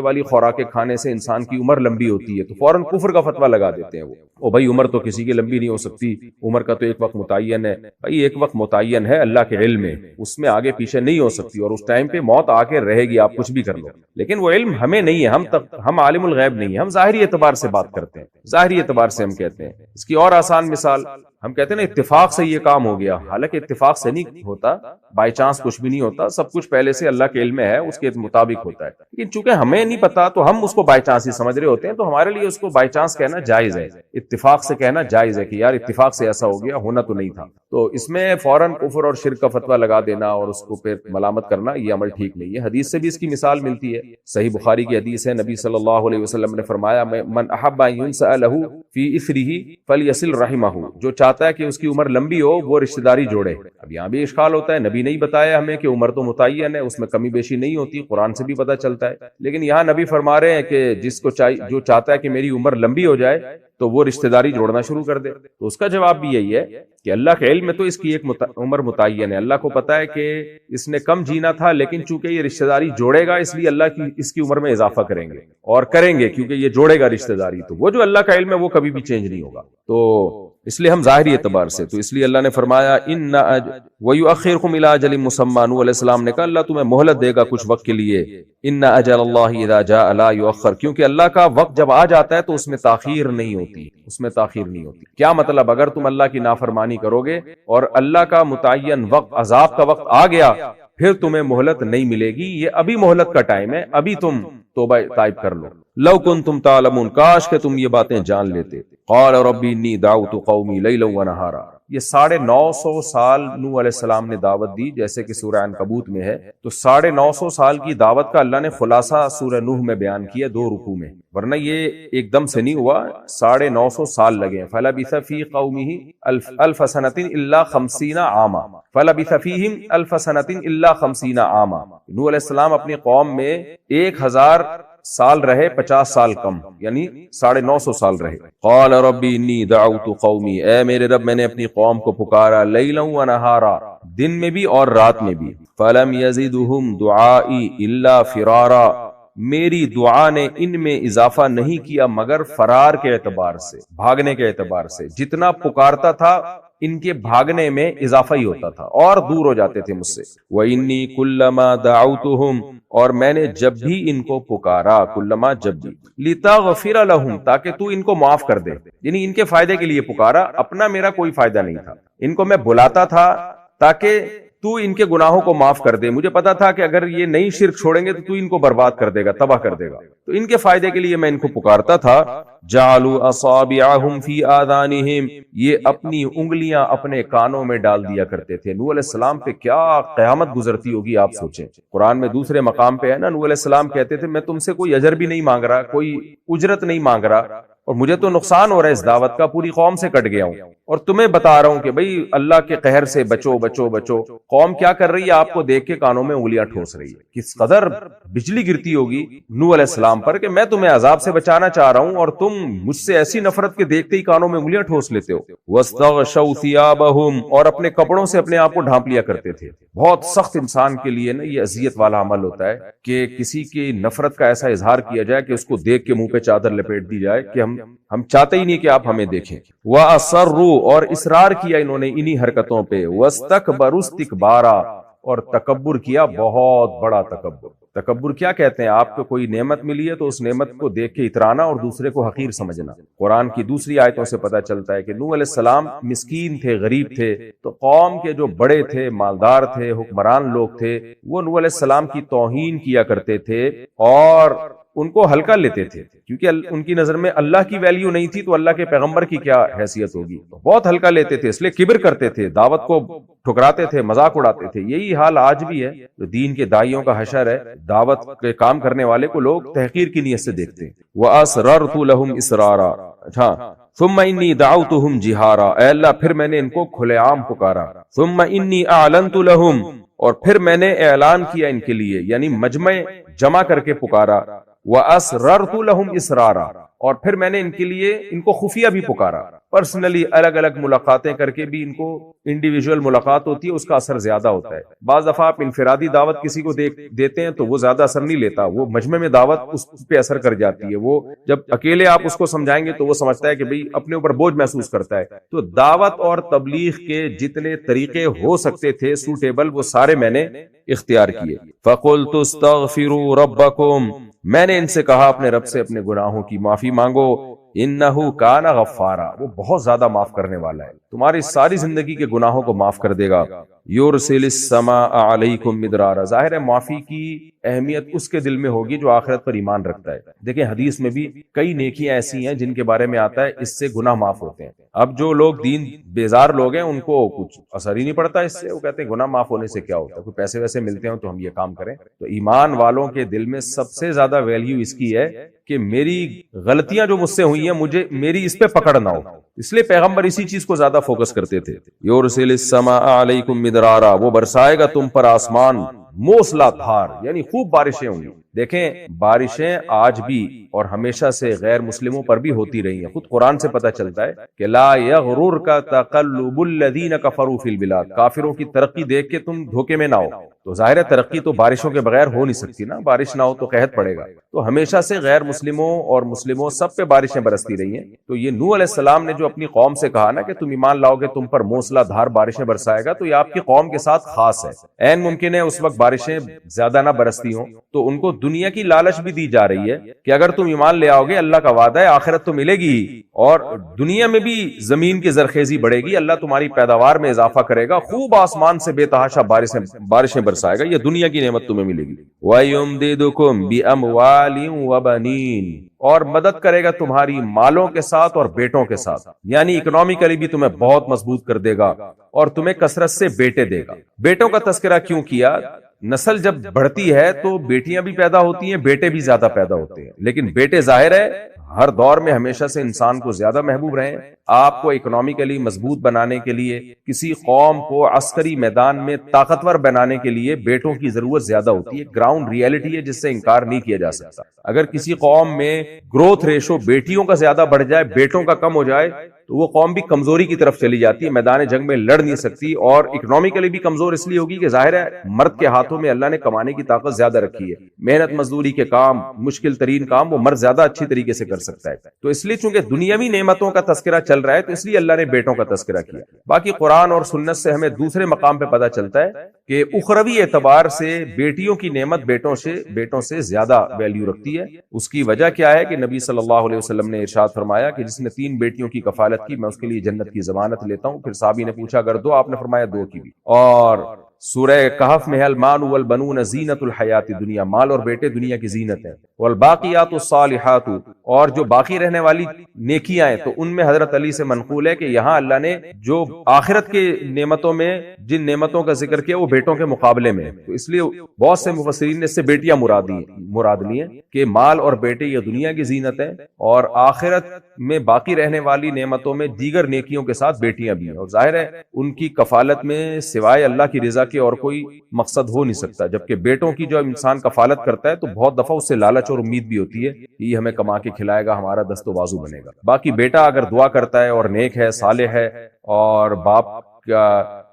والی خوراکیں کھانے سے انسان کی عمر لمبی ہوتی ہے تو فوراً کفر کا فتویٰ لگا دیتے ہیں وہ بھائی عمر تو کسی کی لمبی نہیں ہو سکتی، عمر کا تو ایک وقت متعین ہے۔ بھائی ایک وقت متعین ہے اللہ کے علم میں، اس میں آگے پیچھے نہیں ہو سکتی، اور اس ٹائم پہ موت آ کے رہے گی، آپ کچھ بھی کر لو، لیکن وہ علم ہمیں نہیں ہے، ہم عالم الغیب نہیں ہے، ہم ظاہری اعتبار سے بات کرتے ہیں، ظاہری اعتبار سے ہم کہتے ہیں۔ اس کی اور آسان مثال ہم کہتے ہیں نا اتفاق سے یہ کام ہو گیا، حالانکہ اتفاق سے نہیں ہوتا، بائی چانس کچھ بھی نہیں ہوتا، سب کچھ پہلے سے اللہ کے علم میں ہے، اس کے مطابق ہوتا ہے، لیکن چونکہ ہمیں نہیں پتا تو ہم اس کو بائی چانس ہی سمجھ رہے ہوتے ہیں، تو ہمارے لیے اس کو بائی چانس کہنا جائز ہے، اتفاق سے کہنا جائز ہے کہ یار اتفاق سے ایسا ہو گیا، ہونا تو نہیں تھا۔ تو اس میں فوراً کفر اور شرک کا فتویٰ لگا دینا اور اس کو پھر ملامت کرنا، یہ عمل ٹھیک نہیں ہے۔ حدیث سے بھی اس کی مثال ملتی ہے، صحیح بخاری کی حدیث ہے، نبی صلی اللہ علیہ وسلم نے فرمایا من احب ان ينسأ له في اثره فليصل رحمه، جو چاہتا ہے کہ اس کی عمر لمبی ہو وہ رشتہ داری جوڑے۔ اب یہاں بھی اشکال ہوتا ہے، نبی نہیں بتایا ہمیں کہ عمر تو متعین ہے، اس میں کمی بیشی نہیں ہوتی، قرآن سے بھی پتہ چلتا ہے، لیکن یہاں نبی فرما رہے ہیں کہ جس کو جو چاہتا ہے کہ میری عمر لمبی ہو جائے تو وہ رشتہ داری جوڑنا شروع کر دے۔ تو اس کا جواب بھی یہی ہے کہ اللہ کے علم میں تو اس کی ایک عمر متعین ہے، اللہ کو پتا ہے کہ اس نے کم جینا تھا، لیکن چونکہ یہ رشتہ داری جوڑے گا اس لیے اللہ اس کی عمر میں اضافہ کریں گے، اور کریں گے کیونکہ یہ جوڑے گا رشتہ داری، تو وہ جو اللہ کا علم ہے وہ کبھی بھی چینج نہیں ہوگا۔ تو اس لیے ہم ظاہری اعتبار سے، تو اس لیے اللہ نے فرمایا وَيُؤَخِّرْكُمْ إِلَىٰ أَجَلٍ مُّسَمًّى، نوح علیہ السلام نے کہا اللہ تمہیں مہلت دے گا کچھ وقت کے لیے، إِنَّ أَجَلَ اللَّهِ إِذَا جَاءَ لَا يُؤَخَّرُ، کیونکہ اللہ کا وقت جب آ جاتا ہے تو اس میں تاخیر نہیں ہوتی، اس میں تاخیر نہیں ہوتی۔ کیا مطلب؟ اگر تم اللہ کی نافرمانی کرو گے اور اللہ کا متعین وقت، عذاب کا وقت آ گیا، پھر تمہیں مہلت نہیں ملے گی، یہ ابھی مہلت کا ٹائم ہے، ابھی تم توبہ طائب کر لو۔ لو کنتم تعلمون، کاش کہ تم یہ باتیں جان لیتے۔ قال ربی انی دعوت قومی لیلا ونہارا، یہ 950 سال نوح علیہ السلام نے دعوت دی، جیسے کہ سورہ عنکبوت میں ہے، تو 950 سال کی دعوت کا اللہ نے خلاصہ سورہ نوح میں بیان کیا 2 رکوع میں، ورنہ یہ ایک دم سے نہیں ہوا، 950 سال لگے ہیں۔ فلبث فی قومہ الف سنۃ الا 50 عاما، فلبث فیہم الف سنۃ الا 50 عاما، نوح علیہ السلام اپنی قوم میں 1000 سال رہے، 50 سال کم، یعنی 950 سال رہے۔ قال ربی انی دعوت قومی، اے میرے رب میں نے اپنی قوم کو پکارا، لیلا و نہارا، دن میں بھی اور رات میں بھی، فلم یزدہم دعائی الا فرارا، میری دعا نے ان میں اضافہ نہیں کیا مگر فرار کے اعتبار سے، بھاگنے کے اعتبار سے، جتنا پکارتا تھا ان کے بھاگنے میں اضافہ ہی ہوتا تھا اور دور ہو جاتے تھے مجھ سے۔ وَإِنِّي كُلَّمَا دَعَوْتُهُمْ، اور میں نے جب بھی ان کو پکارا، کلما جب بھی، لِتَغْفِرَ لَهُمْ، تاکہ تو ان کو معاف کر دے، یعنی ان کے فائدے کے لیے پکارا، اپنا میرا کوئی فائدہ نہیں تھا، ان کو میں بلاتا تھا تاکہ تو ان کے گناہوں کو معاف کر دے، مجھے پتا تھا کہ اگر یہ نہیں شرک چھوڑیں گے تو ان کو برباد کر دے گا، تباہ کر دے گا، تو ان کے فائدے کے لیے میں ان کو پکارتا تھا۔ جعلوا اصابعهم فی آذانہم، یہ اپنی انگلیاں اپنے کانوں میں ڈال دیا کرتے تھے۔ نوح علیہ السلام پہ کیا قیامت گزرتی ہوگی آپ سوچیں۔ قرآن میں دوسرے مقام پہ ہے نا، نوح علیہ السلام کہتے تھے میں تم سے کوئی اجر بھی نہیں مانگ رہا، کوئی اجرت نہیں مانگ رہا، اور مجھے تو نقصان ہو رہا ہے اس دعوت کا، پوری قوم سے کٹ گیا ہوں، اور تمہیں بتا رہا ہوں کہ بھئی اللہ کے قہر سے بچو بچو بچو۔ قوم کیا کر رہی ہے؟ آپ کو دیکھ کے کانوں میں انگلیاں ٹھوس رہی ہے۔ کس قدر بجلی گرتی ہوگی نوح علیہ السلام پر کہ میں تمہیں عذاب سے بچانا چاہ رہا ہوں اور تم مجھ سے ایسی نفرت کے دیکھتے ہی کانوں میں انگلیاں ٹھوس لیتے ہو۔ واستغشوا ثيابهم، اور اپنے کپڑوں سے اپنے آپ کو ڈھانپ لیا کرتے تھے۔ بہت سخت انسان کے لیے نا یہ اذیت والا عمل ہوتا ہے کہ کسی کی نفرت کا ایسا اظہار کیا جائے کہ اس کو دیکھ کے منہ پہ چادر لپیٹ دی جائے کہ ہم چاہتے ہی نہیں کہ آپ ہمیں دیکھیں۔ وَأَصَرُّوا، اور اصرار کیا انہوں نے انہی حرکتوں پہ۔ وَاسْتَكْبَرُوا اسْتِكْبَارًا، اور تکبر کیا، بہت بڑا تکبر۔ تکبر کیا کہتے ہیں؟ آپ کو کوئی نعمت ملی ہے تو اس نعمت کو دیکھ کے اترانا اور دوسرے کو حقیر سمجھنا۔ قرآن کی دوسری آیتوں سے پتہ چلتا ہے کہ نوح علیہ السلام مسکین تھے، غریب تھے، تو قوم کے جو بڑے تھے، مالدار تھے، حکمران لوگ تھے، وہ نوح علیہ السلام کی توہین کیا کرتے تھے اور ان کو ہلکا لیتے تھے، کیونکہ ان کی نظر میں اللہ کی ویلیو نہیں تھی تو اللہ کے پیغمبر کی کیا حیثیت ہوگی، بہت ہلکا لیتے تھے، اس لیے کبر کرتے تھے، دعوت کو ٹھکراتے تھے، مذاق اڑاتے تھے۔ یہی حال آج بھی ہے، جو دین کے داعیوں کا حشر ہے، دعوت کے کام کرنے والے کو لوگ تحقیر کی نیت سے دیکھتے ہیں۔ وَأَسْرَرْتُ لَهُمْ إِسْرَارًا، ثُمَّ إِنِّي دَعَوْتُهُمْ جِهَارًا، اے اللہ پھر میں نے ان کو کھلے عام پکارا۔ ثُمَّ إِنِّي أَعْلَنْتُ لَهُمْ، اور پھر میں نے اعلان کیا ان کے لیے، یعنی مجمع جمع کر کے پکارا۔ وَأَسْرَرْتُ لَهُمْ إِسْرَارًا، اور پھر میں نے ان کے لیے ان کو خفیہ بھی پکارا، پرسنلی الگ الگ ملاقاتیں کر کے بھی، ان کو انڈیویجول ملاقات ہوتی ہے، اس کا اثر زیادہ ہوتا ہے۔ بعض دفعہ آپ انفرادی دعوت کسی کو دیتے ہیں تو وہ زیادہ اثر نہیں لیتا، وہ مجمع میں دعوت اس پہ اثر کر جاتی ہے۔ وہ جب اکیلے آپ اس کو سمجھائیں گے تو وہ سمجھتا ہے کہ بھئی اپنے اوپر بوجھ محسوس کرتا ہے۔ تو دعوت اور تبلیغ کے جتنے طریقے ہو سکتے تھے سوٹیبل، وہ سارے میں نے اختیار کیے۔ فَقُلْتُ اسْتَغْفِرُوا رَبَّكُمْ، میں نے ان سے کہا اپنے رب سے اپنے گناہوں کی معافی مانگو، انہو کان غفارا، وہ بہت زیادہ معاف کرنے والا ہے، تمہاری ساری زندگی کے گناہوں کو معاف کر دے گا۔ یرسل السماء علیکم مدرارا، ظاہر ہے معافی کی اہمیت اس کے دل میں ہوگی جو آخرت پر ایمان رکھتا ہے۔ دیکھیں حدیث میں بھی کئی نیکیاں ایسی ہیں جن کے بارے میں آتا ہے اس سے گناہ معاف ہوتے ہیں۔ اب جو لوگ دین بیزار لوگ ہیں ان کو کچھ اثر ہی نہیں پڑتا اس سے، وہ کہتے ہیں گناہ معاف ہونے سے کیا ہوتا ہے، کوئی پیسے ویسے ملتے ہیں تو ہم یہ کام کریں۔ تو ایمان والوں کے دل میں سب سے زیادہ ویلیو اس کی ہے کہ میری غلطیاں جو مجھ سے ہوئی ہیں مجھے میری اس پہ پکڑ نہ ہو، اس لیے پیغمبر اسی چیز کو زیادہ فوکس کرتے تھے۔ یرسل السماء علیکم مدرارا، وہ برسائے گا تم پر آسمان موسلا دھار، یعنی خوب بارشیں ہوں گی۔ دیکھیں بارشیں آج بھی اور ہمیشہ سے غیر مسلموں پر بھی ہوتی رہی ہیں، خود قرآن سے پتہ چلتا ہے کہ لا یغررک تقلب الذین کفروا فی البلاد، کافروں کی ترقی دیکھ کے تم دھوکے میں نہ ہو۔ تو ظاہر ہے ترقی تو بارشوں کے بغیر ہو نہیں سکتی نا، بارش نہ ہو تو قحط پڑے گا۔ تو ہمیشہ سے غیر مسلموں اور مسلموں سب پہ بارشیں برستی رہی ہیں۔ تو یہ نوح علیہ السلام نے جو اپنی قوم سے کہا نا کہ تم ایمان لاؤ گے تم پر موسلا دھار بارشیں برسائے گا، تو یہ آپ کی قوم کے ساتھ خاص ہے۔ عین ممکن ہے اس وقت بارشیں زیادہ نہ برستی ہوں تو ان کو دنیا کی لالچ بھی دی جا رہی ہے کہ اگر تم ایمان لے آؤ گے اللہ کا وعدہ ہے آخرت تو ملے گی ہی، اور دنیا میں بھی زمین کی زرخیزی بڑھے گی، اللہ تمہاری پیداوار میں اضافہ کرے گا، خوب آسمان سے بے تحاشا بارشیں برسائے گا، یہ دنیا کی نعمت تمہیں ملے گی۔ وَيُمْدِدُكُمْ بِأَمْوَالٍ وَبَنِينَ، اور مدد کرے گا تمہاری مالوں کے ساتھ اور بیٹوں کے ساتھ، یعنی اکنومیکلی بھی تمہیں بہت مضبوط کر دے گا اور تمہیں کثرت سے بیٹے دے گا۔ بیٹوں کا تذکرہ کیوں کیا؟ نسل جب بڑھتی ہے تو بیٹیاں بھی پیدا ہوتی ہیں، بیٹے بھی زیادہ پیدا ہوتے ہیں، لیکن بیٹے ظاہر ہے ہر دور میں ہمیشہ سے انسان کو زیادہ محبوب رہے۔ آپ کو اکنومیکلی مضبوط بنانے کے لیے، کسی قوم کو عسکری میدان میں طاقتور بنانے کے لیے بیٹوں کی ضرورت زیادہ ہوتی ہے، گراؤنڈ ریئلٹی ہے جس سے انکار نہیں کیا جا سکتا۔ اگر کسی قوم میں گروتھ ریشو بیٹیوں کا زیادہ بڑھ جائے بیٹوں کا کم ہو جائے تو وہ قوم بھی کمزوری کی طرف چلی جاتی ہے، میدان جنگ میں لڑ نہیں سکتی، اور اکنومیکلی بھی کمزور اس لیے ہوگی کہ ظاہر ہے مرد کے ہاتھوں میں اللہ نے کمانے کی طاقت زیادہ رکھی ہے، محنت مزدوری کے کام، مشکل ترین کام وہ مرد زیادہ اچھی طریقے سے کر سکتا ہے۔ تو اس لیے چونکہ دنیاوی نعمتوں کا تذکرہ چل رہا ہے تو اس لیے اللہ نے بیٹوں کا تذکرہ کیا۔ باقی قرآن اور سنت سے ہمیں دوسرے مقام پہ پتہ چلتا ہے کہ اخروی اعتبار سے بیٹیوں کی نعمت بیٹوں سے زیادہ ویلیو رکھتی ہے۔ اس کی وجہ کیا ہے کہ نبی صلی اللہ علیہ وسلم نے ارشاد فرمایا کہ جس نے 3 بیٹیوں کی کفالت کی میں اس کے لیے جنت کی ضمانت لیتا ہوں۔ پھر صحابی نے پوچھا اگر 2؟ آپ نے فرمایا 2 کی بھی۔ اور سورہ کہف میں المال والبنون زینت الحیات دنیا، مال اور بیٹے دنیا کی زینت ہیں، والباقیات الصالحات، اور جو باقی رہنے والی نیکیاں ہیں تو ان میں حضرت علی سے منقول ہے کہ یہاں اللہ نے جو آخرت کے نعمتوں میں جن نعمتوں کا ذکر کیا وہ بیٹوں کے مقابلے میں، تو اس لیے بہت سے مفسرین نے اس سے بیٹیاں مراد لی ہیں کہ مال اور بیٹے یہ دنیا کی زینت ہے، اور آخرت میں باقی رہنے والی نعمتوں میں دیگر نیکیوں کے ساتھ بیٹیاں بھی ہیں، اور ظاہر ہے ان کی کفالت میں سوائے اللہ کی رضا کے اور کوئی مقصد ہو نہیں سکتا، جبکہ بیٹوں کی جو انسان کفالت کرتا ہے تو بہت دفعہ اس سے لالچ اور امید بھی ہوتی ہے کہ یہ ہمیں کما کے کھلائے گا، ہمارا دست و بازو بنے گا۔ باقی بیٹا اگر دعا کرتا ہے اور نیک ہے، صالح ہے، اور باپ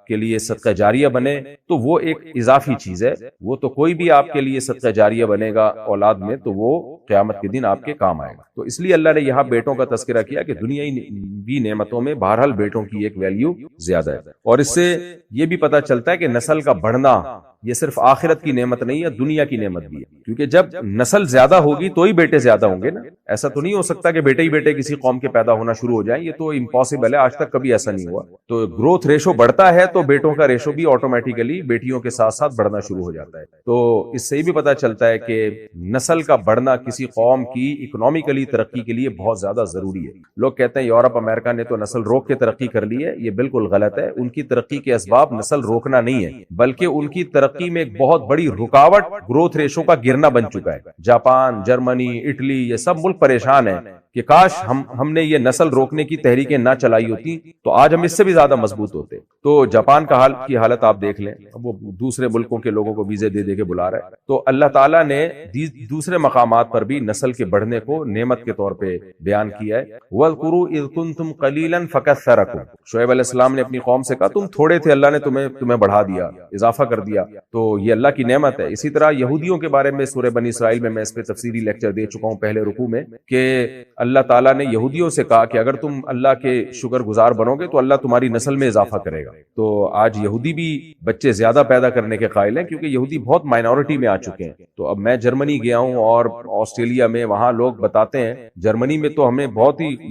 کے لیے صدقہ جاریہ بنے تو وہ ایک اضافی چیز ہے، وہ تو کوئی بھی آپ کے لیے صدقہ جاریہ بنے گا اولاد میں تو وہ قیامت کے دن آپ کے کام آئے گا۔ تو اس لیے اللہ نے یہاں بیٹوں کا تذکرہ کیا کہ دنیاوی نعمتوں میں بہرحال بیٹوں کی ایک ویلیو زیادہ ہے، اور اس سے یہ بھی پتہ چلتا ہے کہ نسل کا بڑھنا یہ صرف آخرت کی نعمت نہیں ہے، دنیا کی نعمت بھی ہے، کیونکہ جب نسل زیادہ ہوگی تو ہی بیٹے زیادہ ہوں گے نا، ایسا تو نہیں ہو سکتا کہ بیٹے ہی بیٹے کسی قوم کے پیدا ہونا شروع ہو جائیں، یہ تو امپاسبل ہے، آج تک کبھی ایسا نہیں ہوا۔ تو گروتھ ریشو بڑھتا ہے تو بیٹوں کا ریشو بھی آٹومیٹیکلی بیٹیوں کے ساتھ ساتھ بڑھنا شروع ہو جاتا ہے۔ تو اس سے بھی پتہ چلتا ہے کہ نسل کا بڑھنا کسی قوم کی اکنامیکلی ترقی کے لیے بہت زیادہ ضروری ہے۔ لوگ کہتے ہیں یورپ امریکہ نے تو نسل روک کے ترقی کر لی ہے، یہ بالکل غلط ہے، ان کی ترقی کے اسباب نسل روکنا نہیں ہے، بلکہ ان کی ترقی میں ایک بہت بڑی رکاوٹ گروتھ ریشو کا گرنا بن چکا ہے۔ جاپان، جرمنی، اٹلی، یہ سب ملک پریشان ہیں کہ کاش ہم نے یہ نسل روکنے کی تحریکیں نہ چلائی ہوتی تو آج ہم اس سے بھی زیادہ مضبوط ہوتے۔ تو جاپان کی حالت آپ دیکھ لیں، وہ دوسرے ملکوں کے لوگوں کو ویزے دے کے بلا رہا ہے۔ تو اللہ تعالیٰ نے دوسرے مقامات پر بھی نسل کے بڑھنے کو نعمت کے طور پہ بیان کیا ہے۔ وَاذْكُرُوا إِذْ كُنْتُمْ قَلِيلًا فَكَثَّرَكُمْ، شعیب علیہ السلام نے اپنی قوم سے کہا تم تھوڑے تھے، اللہ نے تمہیں بڑھا دیا، اضافہ کر دیا، تو یہ اللہ کی نعمت ہے۔ اسی طرح یہودیوں کے بارے میں سورہ بنی اسرائیل میں اس پہ تفصیلی لیکچر دے چکا ہوں پہلے رکوع میں، کہ اللہ تعالیٰ نے یہودیوں سے کہا کہ اگر تم اللہ کے شکر گزار بنو گے تو اللہ تمہاری نسل میں اضافہ کرے گا۔ تو آج یہودی بھی بچے زیادہ پیدا کرنے کے قائل ہیں، کیونکہ یہودی بہت مائنورٹی میں آ چکے ہیں۔ تو اب میں جرمنی گیا ہوں اور آسٹریلیا میں، وہاں لوگ بتاتے ہیں جرمنی میں تو ہمیں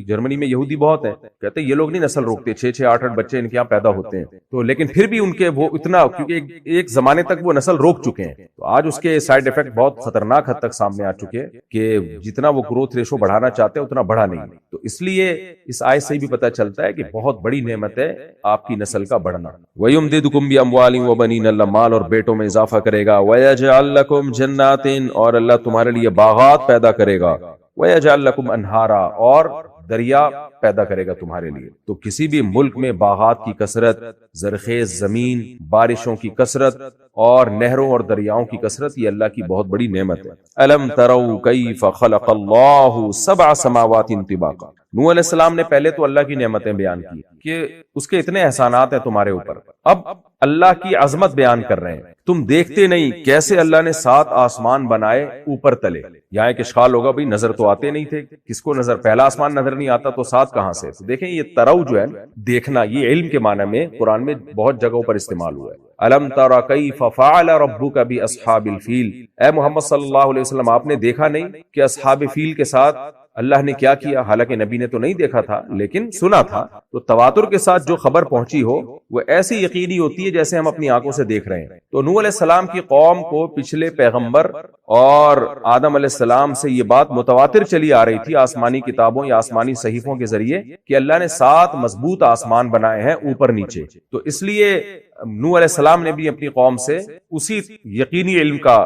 جرمنی میں یہودی بہت ہیں، کہتے ہیں یہ لوگ نہیں نسل روکتے، 6 8 بچے ان کے یہاں پیدا ہوتے ہیں، تو لیکن پھر بھی ان کے وہ اتنا، کیونکہ ایک زمانے تک وہ نسل روک چکے ہیں، تو آج اس کے سائیڈ ایفیکٹ بہت خطرناک حد تک سامنے آ چکے ہیں کہ جتنا وہ گروتھ ریشو بڑھانا چاہتے ہیں اتنا بڑھا نہیں۔ تو اس لیے اس آیت سے بھی پتہ چلتا ہے کہ بہت بڑی نعمت ہے آپ کی نسل کا بڑھنا۔ وَيُمْدِدُكُمْ بِأَمْوَالٍ وَبَنِينَ، اللہ مال اور بیٹوں میں اضافہ کرے گا۔ وَيَجْعَلْ لَكُمْ جَنَّاتٍ، اور اللہ تمہارے لیے باغات پیدا کرے گا۔ وَيَجْعَلْ لَكُمْ أَنْهَارًا، اور دریا پیدا کرے گا تمہارے لیے۔ تو کسی بھی ملک میں باغات کی کثرت، زرخیز زمین، بارشوں کی کثرت اور نہروں اور دریاؤں کی کثرت، یہ اللہ کی بہت بڑی نعمت ہے۔ أَلَمْ تَرَوْا كَيْفَ خَلَقَ اللَّهُ سَبْعَ سَمَاوَاتٍ طِبَاقًا، نوح علیہ السلام نے پہلے تو اللہ کی نعمتیں بیان کی کہ اس کے اتنے احسانات ہیں تمہارے اوپر، اب اللہ کی عظمت بیان کر رہے ہیں۔ تم دیکھتے نہیں کیسے اللہ نے 7 آسمان بنائے اوپر تلے۔ یہاں ایک اشکال ہوگا بھئی نظر تو آتے نہیں تھے، کس کو نظر، پہلا آسمان نظر نہیں آتا تو 7 کہاں سے؟ تو دیکھیں یہ ترو جو ہے دیکھنا، یہ علم کے معنی میں قرآن میں بہت جگہوں پر استعمال ہوا ہے۔ الم تر کیف فعل ربک باصحاب الفیل، اے محمد صلی اللہ علیہ وسلم آپ نے دیکھا نہیں کہ اصحاب فیل کے ساتھ اللہ نے کیا کیا؟ حالانکہ نبی نے تو نہیں دیکھا تھا لیکن سنا تھا، تو تواتر کے ساتھ جو خبر پہنچی ہو وہ ایسی یقینی ہوتی ہے جیسے ہم اپنی آنکھوں سے دیکھ رہے ہیں۔ تو نوح علیہ السلام کی قوم کو پچھلے پیغمبر اور آدم علیہ السلام سے یہ بات متواتر چلی آ رہی تھی آسمانی کتابوں یا آسمانی صحیفوں کے ذریعے کہ اللہ نے 7 مضبوط آسمان بنائے ہیں اوپر نیچے۔ تو اس لیے نوح علیہ السلام نے بھی اپنی قوم سے اسی یقینی علم کا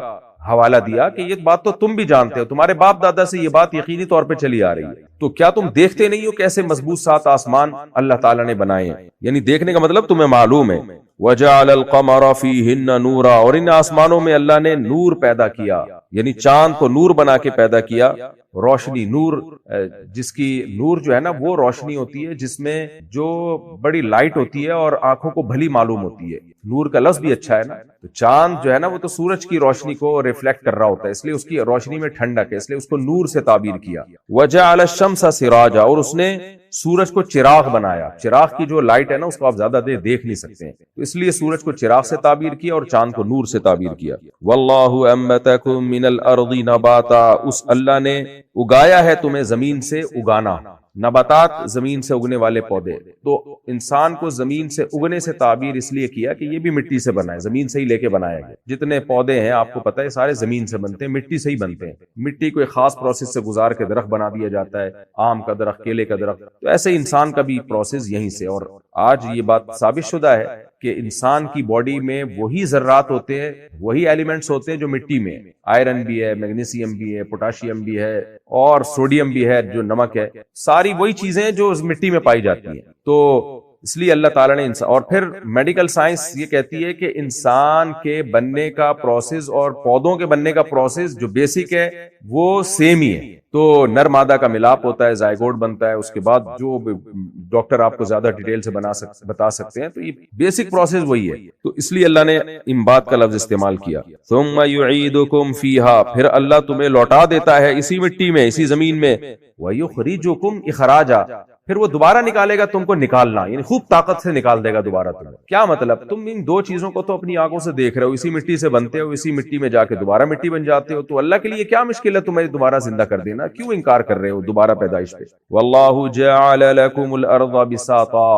حوالہ دیا کہ یہ بات تو تم بھی جانتے ہو، تمہارے باپ دادا سے یہ بات یقینی طور پہ چلی آ رہی ہے، تو کیا تم دیکھتے نہیں ہو کیسے مضبوط 7 آسمان اللہ تعالیٰ نے بنائے ہیں؟ یعنی دیکھنے کا مطلب تمہیں معلوم ہے۔ وَجَعَلَ الْقَمَرَ فِيهِنَّ نُورًا، اور ان آسمانوں میں اللہ نے نور پیدا کیا، یعنی چاند کو نور بنا کے پیدا کیا، روشنی، نور، جس کی نور جو ہے نا وہ روشنی ہوتی ہے جس میں جو بڑی لائٹ ہوتی ہے اور آنکھوں کو بھلی معلوم ہوتی ہے، نور کا لفظ بھی اچھا ہے نا۔ تو چاند جو ہے نا وہ تو سورج کی روشنی کو ریفلیکٹ کر رہا ہوتا ہے، اس لیے اس کی روشنی میں ٹھنڈک ہے، اس لیے اس کو نور سے تعبیر کیا۔ وَجَعَلَ الشَّمْسَ سِرَاجًا، اور اس نے سورج کو چراغ بنایا، چراغ کی جو لائٹ ہے نا اس کو آپ زیادہ دیر دیکھ نہیں سکتے ہیں، تو اس لیے سورج کو چراغ سے تعبیر کیا اور چاند کو نور سے تعبیر کیا۔ وَاللَّهُ أَنبَتَكُم مِّنَ الْأَرْضِ نَبَاتًا، اس اللہ نے اگایا ہے تمہیں زمین سے اگانا، نباتات زمین سے اگنے والے پودے، تو انسان کو زمین سے اگنے سے تعبیر اس لیے کیا کہ یہ بھی مٹی سے بنا ہے، زمین سے ہی لے کے بنایا گیا۔ جتنے پودے ہیں آپ کو پتہ ہے سارے زمین سے بنتے ہیں، مٹی سے ہی بنتے ہیں، مٹی کو ایک خاص پروسیس سے گزار کے درخت بنا دیا جاتا ہے، آم کا درخت، کیلے کا درخت، تو ایسے انسان کا بھی پروسیس یہیں سے۔ اور آج یہ بات ثابت شدہ ہے کہ انسان کی باڈی میں وہی ذرات ہوتے ہیں، وہی ایلیمنٹس ہوتے ہیں جو مٹی میں، آئرن بھی ہے، میگنیشیم بھی ہے، پوٹاشیم بھی ہے، اور سوڈیم بھی ہے جو نمک ہے، ساری وہی چیزیں جو اس مٹی میں پائی جاتی ہیں۔ تو اس لیے اللہ تعالیٰ نے انسان، اور پھر میڈیکل سائنس یہ کہتی ہے کہ انسان کے بننے کا پروسیس اور پودوں کے بننے کا پروسیس جو بیسک ہے وہ سیم ہی ہے۔ تو نر مادہ کا ملاپ ہوتا ہے، زائگوٹ بنتا ہے، اس کے بعد جو ڈاکٹر آپ کو زیادہ ڈیٹیل سے بتا سکتے ہیں، تو یہ بیسک پروسیس وہی ہے۔ تو اس لیے اللہ نے امبات کا لفظ استعمال کیا۔ ثم یعیدکم فیہا، پھر اللہ تمہیں لوٹا دیتا ہے اسی مٹی میں، اسی زمین میں، ویخرجکم اخراجا، پھر وہ دوبارہ نکالے گا تم کو نکالنا، یعنی خوب طاقت سے نکال دے گا دوبارہ تمہیں۔ کیا مطلب؟ تم ان دو چیزوں کو تو اپنی آنکھوں سے دیکھ رہے ہو، اسی مٹی سے بنتے ہو، اسی مٹی میں جا کے دوبارہ مٹی بن جاتے ہو، تو اللہ کے لیے کیا مشکل ہے تمہیں دوبارہ زندہ کر دینا؟ کیوں انکار کر رہے ہو دوبارہ پیدائش پہ؟ واللہ جعل لکم الارض بساطا،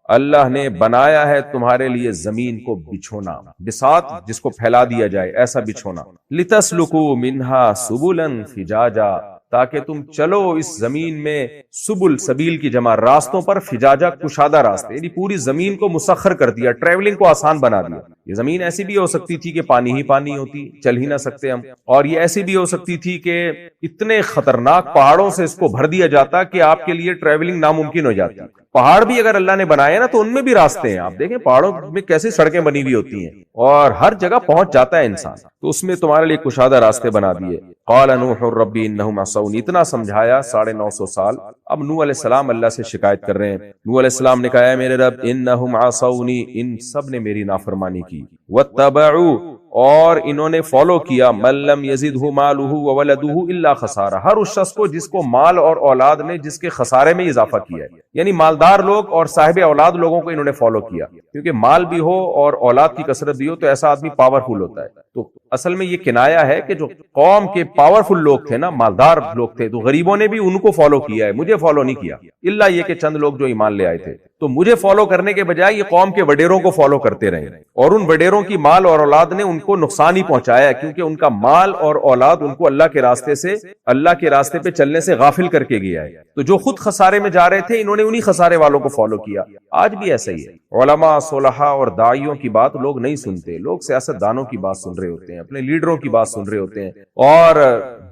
اللہ نے بنایا ہے تمہارے لیے زمین کو بچھونا، بساط جس کو پھیلا دیا جائے ایسا بچھونا، لتسلکوا منہا سبلا فجاجا، تاکہ تم چلو اس زمین میں، سبل سبیل کی جمع، راستوں پر، فجاجہ کشادہ راستے، یعنی پوری زمین کو مسخر کر دیا، ٹریولنگ کو آسان بنا دیا۔ یہ زمین ایسی بھی ہو سکتی تھی کہ پانی ہی پانی ہوتی، چل ہی نہ سکتے ہم، اور یہ ایسی بھی ہو سکتی تھی کہ اتنے خطرناک پہاڑوں سے اس کو بھر دیا جاتا کہ آپ کے لیے ٹریولنگ ناممکن ہو جاتی۔ پہاڑ بھی اگر اللہ نے بنائے نا تو ان میں بھی راستے ہیں، آپ دیکھیں پہاڑوں میں کیسے سڑکیں بنی ہوئی ہوتی ہیں، اور ہر جگہ پہنچ جاتا ہے انسان، تو اس میں تمہارے لیے کشادہ راستے بنا دیے۔ قال نوح ربی انہم عصونی، اتنا سمجھایا 950 سال۔ اب نوح علیہ السلام اللہ سے شکایت کر رہے ہیں۔ نوح علیہ السلام نے کہا ہے میرے رب انہم عصونی، ان سب نے میری نافرمانی کی، واتبعوا، اور انہوں نے فالو کیا، من لم یزدہ مالہ وولدہ الا خسارہ، ہر اس شخص کو جس کو مال اور اولاد نے جس کے خسارے میں اضافہ کیا ہے، یعنی مالدار لوگ اور صاحب اولاد لوگوں کو انہوں نے فالو کیا، کیونکہ مال بھی ہو اور اولاد کی کثرت بھی ہو تو ایسا آدمی پاورفل ہوتا ہے۔ تو اصل میں یہ کنایا ہے کہ جو قوم کے پاورفل لوگ تھے نا، مالدار لوگ تھے، تو غریبوں نے بھی ان کو فالو کیا ہے، مجھے فالو نہیں کیا، الا یہ کہ چند لوگ جو ایمان لے آئے تھے۔ تو مجھے فالو کرنے کے بجائے یہ قوم کے وڈیروں کو فالو کرتے رہے، اور ان وڈیروں کی مال اور اولاد نے ان کو نقصان ہی پہنچایا، کیونکہ ان کا مال اور اولاد ان کو اللہ کے راستے پہ چلنے سے غافل کر کے گیا ہے۔ تو جو خود خسارے میں جا رہے تھے، انہوں نے انہی خسارے والوں کو فالو کیا۔ آج بھی ایسا ہی ہے، علماء، صلحاء اور داعیوں کی بات لوگ نہیں سنتے، لوگ سیاست دانوں کی بات سن رہے ہوتے ہیں، اپنے لیڈروں کی بات سن رہے ہوتے ہیں، اور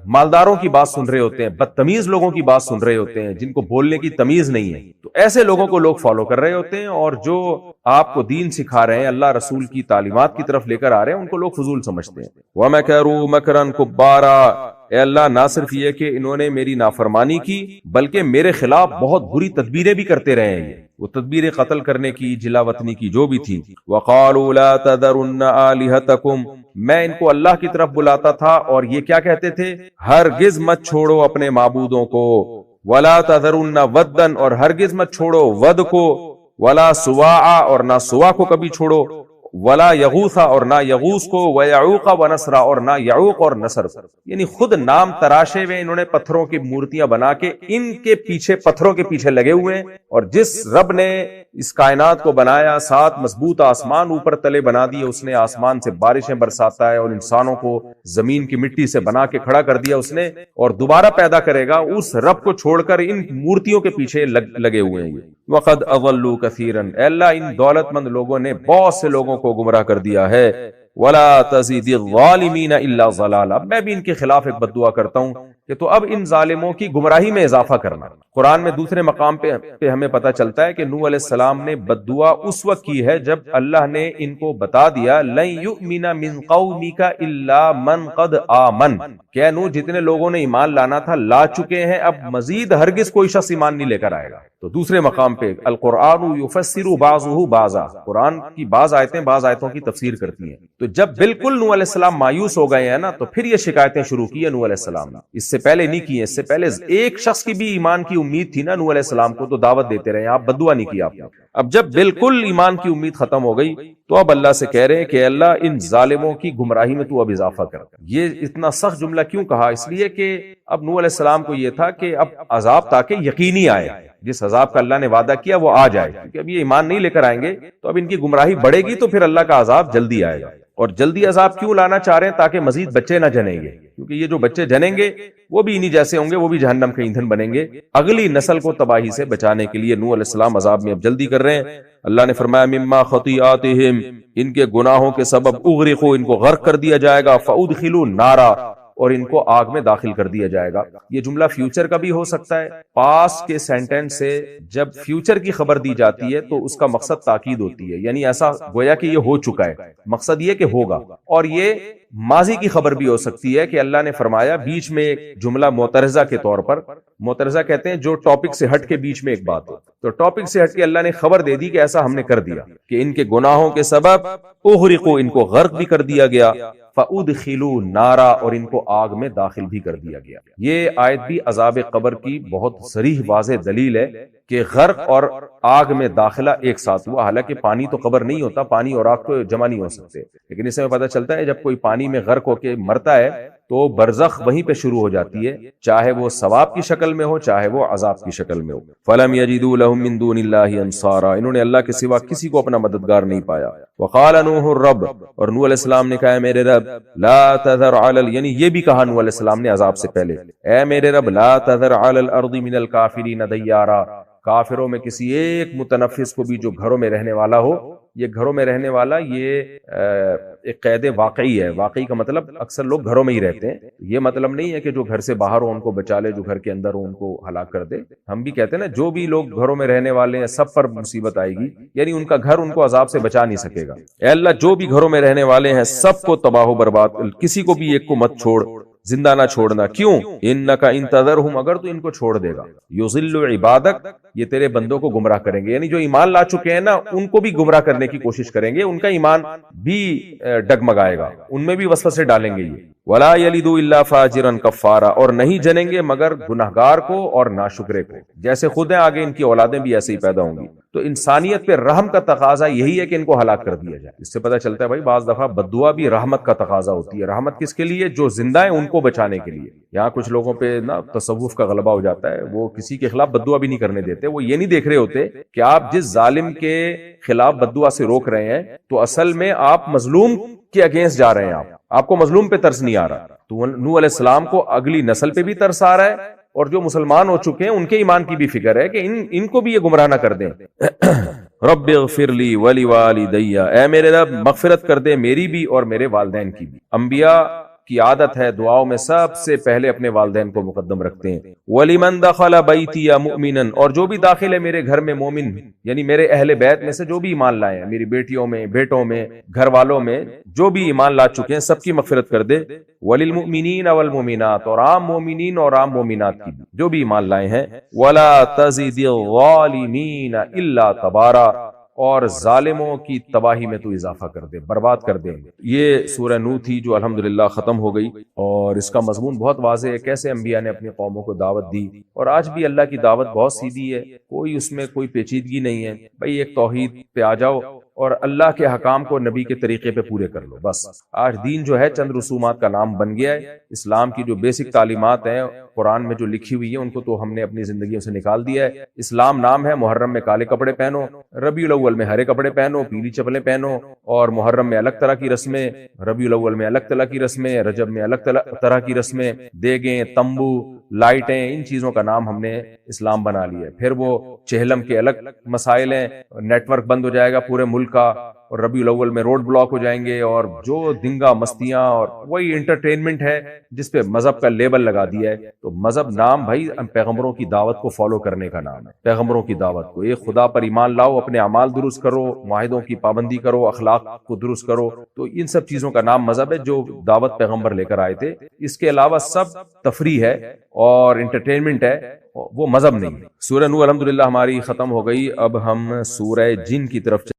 مالداروں کی بات سن رہے ہوتے ہیں، بدتمیز لوگوں کی بات سن رہے ہوتے ہیں جن کو بولنے کی تمیز نہیں ہے۔ تو ایسے لوگوں کو لوگ فالو کر رہے ہوتے ہیں، اور جو آپ کو دین سکھا رہے ہیں، اللہ رسول کی تعلیمات کی طرف لے کر آ رہے ہیں، ان کو لوگ فضول سمجھتے ہیں۔ وَمَكَرُوا مَكْرًا كُبَّارًا، اے اللہ نہ صرف یہ کہ انہوں نے میری نافرمانی کی، بلکہ میرے خلاف بہت بری تدبیریں بھی کرتے رہے ہیں، وہ تدبیریں قتل کرنے کی، جلا وطنی کی جو بھی تھی۔ وَقَالُوا لَا تَذَرُنَّ آلِهَتَكُمْ، میں ان کو اللہ کی طرف بلاتا تھا، اور یہ کیا کہتے تھے؟ ہرگز مت چھوڑو اپنے معبودوں کو، وَلَا تَذَرُنَّ وَدًّا، اور ہرگز مت چھوڑو ود کو، وَلَا سُوَاعًا، اور نہ سوا کو کبھی چھوڑو، ولا یغوثا، اور نہ یغوث کو، ویعوق ونسرا، اور نہ یعوق اور نصر، یعنی خود نام تراشے ہوئے انہوں نے پتھروں کی مورتیاں بنا کے ان کے پیچھے، پتھروں کے پیچھے لگے ہوئے ہیں۔ اور جس رب نے اس کائنات کو بنایا، 7 مضبوط آسمان اوپر تلے بنا دیے، اس نے آسمان سے بارشیں برساتا ہے، اور انسانوں کو زمین کی مٹی سے بنا کے کھڑا کر دیا اس نے، اور دوبارہ پیدا کرے گا، اس رب کو چھوڑ کر ان مورتیوں کے پیچھے لگے ہوئے ہیں۔ وقد اضلوا كثيرا، اے اللہ ان دولت مند لوگوں نے بہت سے لوگوں کو گمراہ کر دیا ہے۔ ولا تزید الظالمین الا ضلالا، میں بھی ان کے خلاف ایک بد دعا کرتا ہوں کہ تو اب ان ظالموں کی گمراہی میں اضافہ کرنا۔ قرآن میں دوسرے مقام پہ ہمیں پتہ چلتا ہے کہ نوح علیہ السلام نے بد دعا اس وقت کی ہے جب اللہ نے ان کو بتا دیا لن یؤمن من قومک الا من قد آمن، کہ نوح جتنے لوگوں نے ایمان لانا تھا لا چکے ہیں، اب مزید ہرگز کوئی شخص ایمان نہیں لے کر آئے گا۔ تو دوسرے مقام پہ القرآن یفسر بعضہ بعضا، قرآن کی بعض آیتیں بعض آیتوں کی تفسیر کرتی ہیں۔ تو جب بالکل نوح علیہ السلام مایوس ہو گئے ہیں نا، تو پھر یہ شکایتیں شروع کی ہے نوح علیہ السلام نے۔ اس سے پہلے نہیں کیے، اس سے پہلے ایک شخص کی بھی ایمان کی امید تھی نا نوح علیہ السلام کو، تو دعوت دیتے رہے، آپ بد دعا نہیں کی آپ نے۔ اب جب بالکل ایمان کی امید ختم ہو گئی تو اب اللہ سے کہہ رہے ہیں کہ اللہ ان ظالموں کی گمراہی میں تو اب اضافہ کر۔ یہ اتنا سخت جملہ کیوں کہا؟ اس لیے کہ اب نوح علیہ السلام کو یہ تھا کہ اب عذاب تاکہ یقینی آئے، جس عذاب کا اللہ نے وعدہ کیا وہ آ جائے، کیونکہ اب یہ ایمان نہیں لے کر آئیں گے تو اب ان کی گمراہی بڑھے گی تو پھر اللہ کا عذاب جلدی آئے گا۔ اور جلدی عذاب کیوں لانا چاہ رہے ہیں؟ تاکہ مزید بچے نہ جنیں گے، کیونکہ یہ جو بچے جنیں گے وہ بھی انہی جیسے ہوں گے، وہ بھی جہنم کے ایندھن بنیں گے۔ اگلی نسل کو تباہی سے بچانے کے لیے نوح علیہ السلام عذاب میں اب جلدی کر رہے ہیں۔ اللہ نے فرمایا مما خطیئاتہم، ان کے گناہوں کے سبب اغرقوا، ان کو غرق کر دیا جائے گا، فادخلوا نارا، اور ان کو آگ میں داخل کر دیا جائے گا۔ یہ جملہ فیوچر کا بھی ہو سکتا ہے، پاسٹ کے سینٹینس سے جب فیوچر کی خبر دی جاتی ہے تو اس کا مقصد تاکید ہوتی ہے، یعنی ایسا گویا کہ یہ ہو چکا ہے، مقصد یہ کہ ہوگا۔ اور یہ ماضی کی خبر بھی ہو سکتی ہے کہ اللہ نے فرمایا بیچ میں ایک جملہ معترضہ کے طور پر، معترضہ کہتے ہیں جو ٹاپک سے ہٹ کے بیچ میں ایک بات ہو، تو ٹاپک سے ہٹ کے اللہ نے خبر دے دی کہ ایسا ہم نے کر دیا کہ ان کے گناہوں کے سبب اغرقوا، ان کو غرق بھی کر دیا گیا، فادخلوا نارا، اور ان کو آگ میں داخل بھی کر دیا گیا۔ یہ آیت بھی عذاب قبر کی بہت صریح واضح دلیل ہے کہ غرق اور آگ میں داخلہ ایک ساتھ ہوا۔ حالانکہ پانی تو قبر نہیں ہوتا، پانی اور آگ تو جمع نہیں ہو سکتے، لیکن اس میں پتہ چلتا ہے جب کوئی پانی میں غرق ہو کے مرتا ہے تو برزخ وہیں پہ شروع ہو جاتی ہے، چاہے وہ ثواب کی شکل میں ہو چاہے وہ عذاب کی شکل میں ہو۔ فَلَمْ يَجِدُوا لَهُم مِّن دُونِ اللَّهِ أَنصَارًا، انہوں نے اللہ کے سوا کسی کو اپنا مددگار نہیں پایا۔ وَقَالَ نُوحٌ رَّبِّ، اور نوح علیہ السلام نے کہا اے میرے رب، لَا تَذَرْ عَلَى، یعنی یہ بھی کہا نوح علیہ السلام نے عذاب سے پہلے، اے میرے رب لا تذر علی الارض من الکافرین دیارا، کافروں میں کسی ایک متنفس کو بھی جو گھروں میں رہنے والا ہو۔ یہ گھروں میں رہنے والا یہ ایک قید واقعی ہے، واقعی کا مطلب اکثر لوگ گھروں میں ہی رہتے ہیں، یہ مطلب نہیں ہے کہ جو گھر سے باہر ہو ان کو بچا لے، جو گھر کے اندر ہو ان کو ہلاک کر دے۔ ہم بھی کہتے ہیں نا جو بھی لوگ گھروں میں رہنے والے ہیں سب پر مصیبت آئے گی، یعنی ان کا گھر ان کو عذاب سے بچا نہیں سکے گا۔ اے اللہ جو بھی گھروں میں رہنے والے ہیں سب کو تباہ و برباد، کسی کو بھی ایک کو مت چھوڑ، زندہ نہ چھوڑنا۔ کیوں؟ انک ان تذرہم، اگر تو ان کو چھوڑ دے گا، یضل عبادک، یہ تیرے بندوں کو گمراہ کریں گے، یعنی جو ایمان لا چکے ہیں نا ان کو بھی گمراہ کرنے کی کوشش کریں گے، ان کا ایمان بھی ڈگمگائے گا، ان میں بھی وسوسے ڈالیں گے یہ۔ ولا یلدوا الا فاجرا کفارا، اور نہیں جنیں گے مگر گنہگار کو اور ناشکرے کو، جیسے خود ہیں آگے ان کی اولادیں بھی ایسے ہی پیدا ہوں گی۔ تو انسانیت پہ رحم کا تقاضا یہی ہے کہ ان کو ہلاک کر دیا جائے۔ اس سے پتہ چلتا ہے بھائی بعض دفعہ بددعا بھی رحمت کا تقاضا ہوتی ہے۔ رحمت کس کے لیے؟ جو زندہ ہیں ان کو بچانے کے لیے۔ یہاں کچھ لوگوں پہ نا تصوف کا غلبہ ہو جاتا ہے، وہ کسی کے خلاف بددعا بھی نہیں کرنے دیتے، وہ یہ نہیں دیکھ رہے ہوتے کہ آپ جس ظالم کے خلاف بددعا سے روک رہے ہیں تو اصل میں آپ مظلوم کے اگینسٹ جا رہے ہیں، آپ کو مظلوم پہ ترس نہیں آ رہا۔ تو نوح علیہ السلام کو اگلی نسل پہ بھی ترس آ رہا ہے، اور جو مسلمان ہو چکے ہیں ان کے ایمان کی بھی فکر ہے کہ ان کو بھی یہ گمراہ نہ کر دیں۔ رب اغفر لی ولوالدی، اے میرے رب مغفرت کر دے میری بھی اور میرے والدین کی بھی۔ انبیاء کی عادت ہے دعاؤں میں سب سے پہلے اپنے والدین کو مقدم رکھتے ہیں۔ وَلِمَنْ دَخَلَ بَيْتِيَ مُؤْمِنًا، اور جو بھی داخل ہے میرے گھر میں مومن، یعنی میرے اہل بیت میں سے جو بھی ایمان لائے ہیں، میری بیٹیوں میں، بیٹوں میں، گھر والوں میں جو بھی ایمان لا چکے ہیں سب کی مغفرت کر دے۔ وَلِلْمُؤْمِنِينَ وَالْمُؤْمِنَاتِ، اور عام مومنین اور عام مومنات کی بھی جو بھی ایمان لائے ہیں۔ وَلَا تَزِدِ الظَّالِمِينَ إِلَّا تَبَارًا، اور ظالموں کی تباہی میں تو اضافہ کر دے، برباد کر دیں گے۔ یہ سورہ نوح تھی جو الحمدللہ ختم ہو گئی، اور اس کا مضمون بہت واضح ہے، کیسے انبیاء نے اپنی قوموں کو دعوت دی، اور آج بھی اللہ کی دعوت بہت سیدھی ہے، کوئی اس میں کوئی پیچیدگی نہیں ہے، بھئی ایک توحید پہ آ جاؤ اور اللہ کے حکام کو نبی کے طریقے پہ پورے کر لو بس۔ آج دین جو ہے چند رسومات کا نام بن گیا ہے، اسلام کی جو بیسک تعلیمات ہیں قرآن میں جو لکھی ہوئی ہیں ان کو تو ہم نے اپنی زندگیوں سے نکال دیا ہے۔ اسلام نام ہے، محرم میں کالے کپڑے پہنو، ربیع الاول میں ہرے کپڑے پہنو، پیلی چپلیں پہنو، اور محرم میں الگ طرح کی رسمیں، ربیع الاول میں الگ طرح کی رسمیں، رجب میں الگ طرح کی رسمیں، دیگیں، تمبو، لائٹیں، ان چیزوں کا نام ہم نے اسلام بنا لیا ہے۔ پھر وہ چہلم کے الگ مسائل ہیں، نیٹ ورک بند ہو جائے گا پورے ملک کا، اور ربیع الاول میں روڈ بلاک ہو جائیں گے، اور جو دنگا مستیاں، اور وہی انٹرٹینمنٹ ہے جس پہ مذہب کا لیبل لگا دیا ہے۔ تو مذہب نام بھائی پیغمبروں کی دعوت کو فالو کرنے کا نام ہے، پیغمبروں کی دعوت کو، ایک خدا پر ایمان لاؤ، اپنے اعمال درست کرو، معاہدوں کی پابندی کرو، اخلاق کو درست کرو، تو ان سب چیزوں کا نام مذہب ہے جو دعوت پیغمبر لے کر آئے تھے۔ اس کے علاوہ سب تفریح ہے اور انٹرٹینمنٹ ہے، وہ مذہب نہیں ہے۔ سورہ نوح الحمدللہ ہماری ختم ہو گئی، اب ہم سورہ جن کی طرف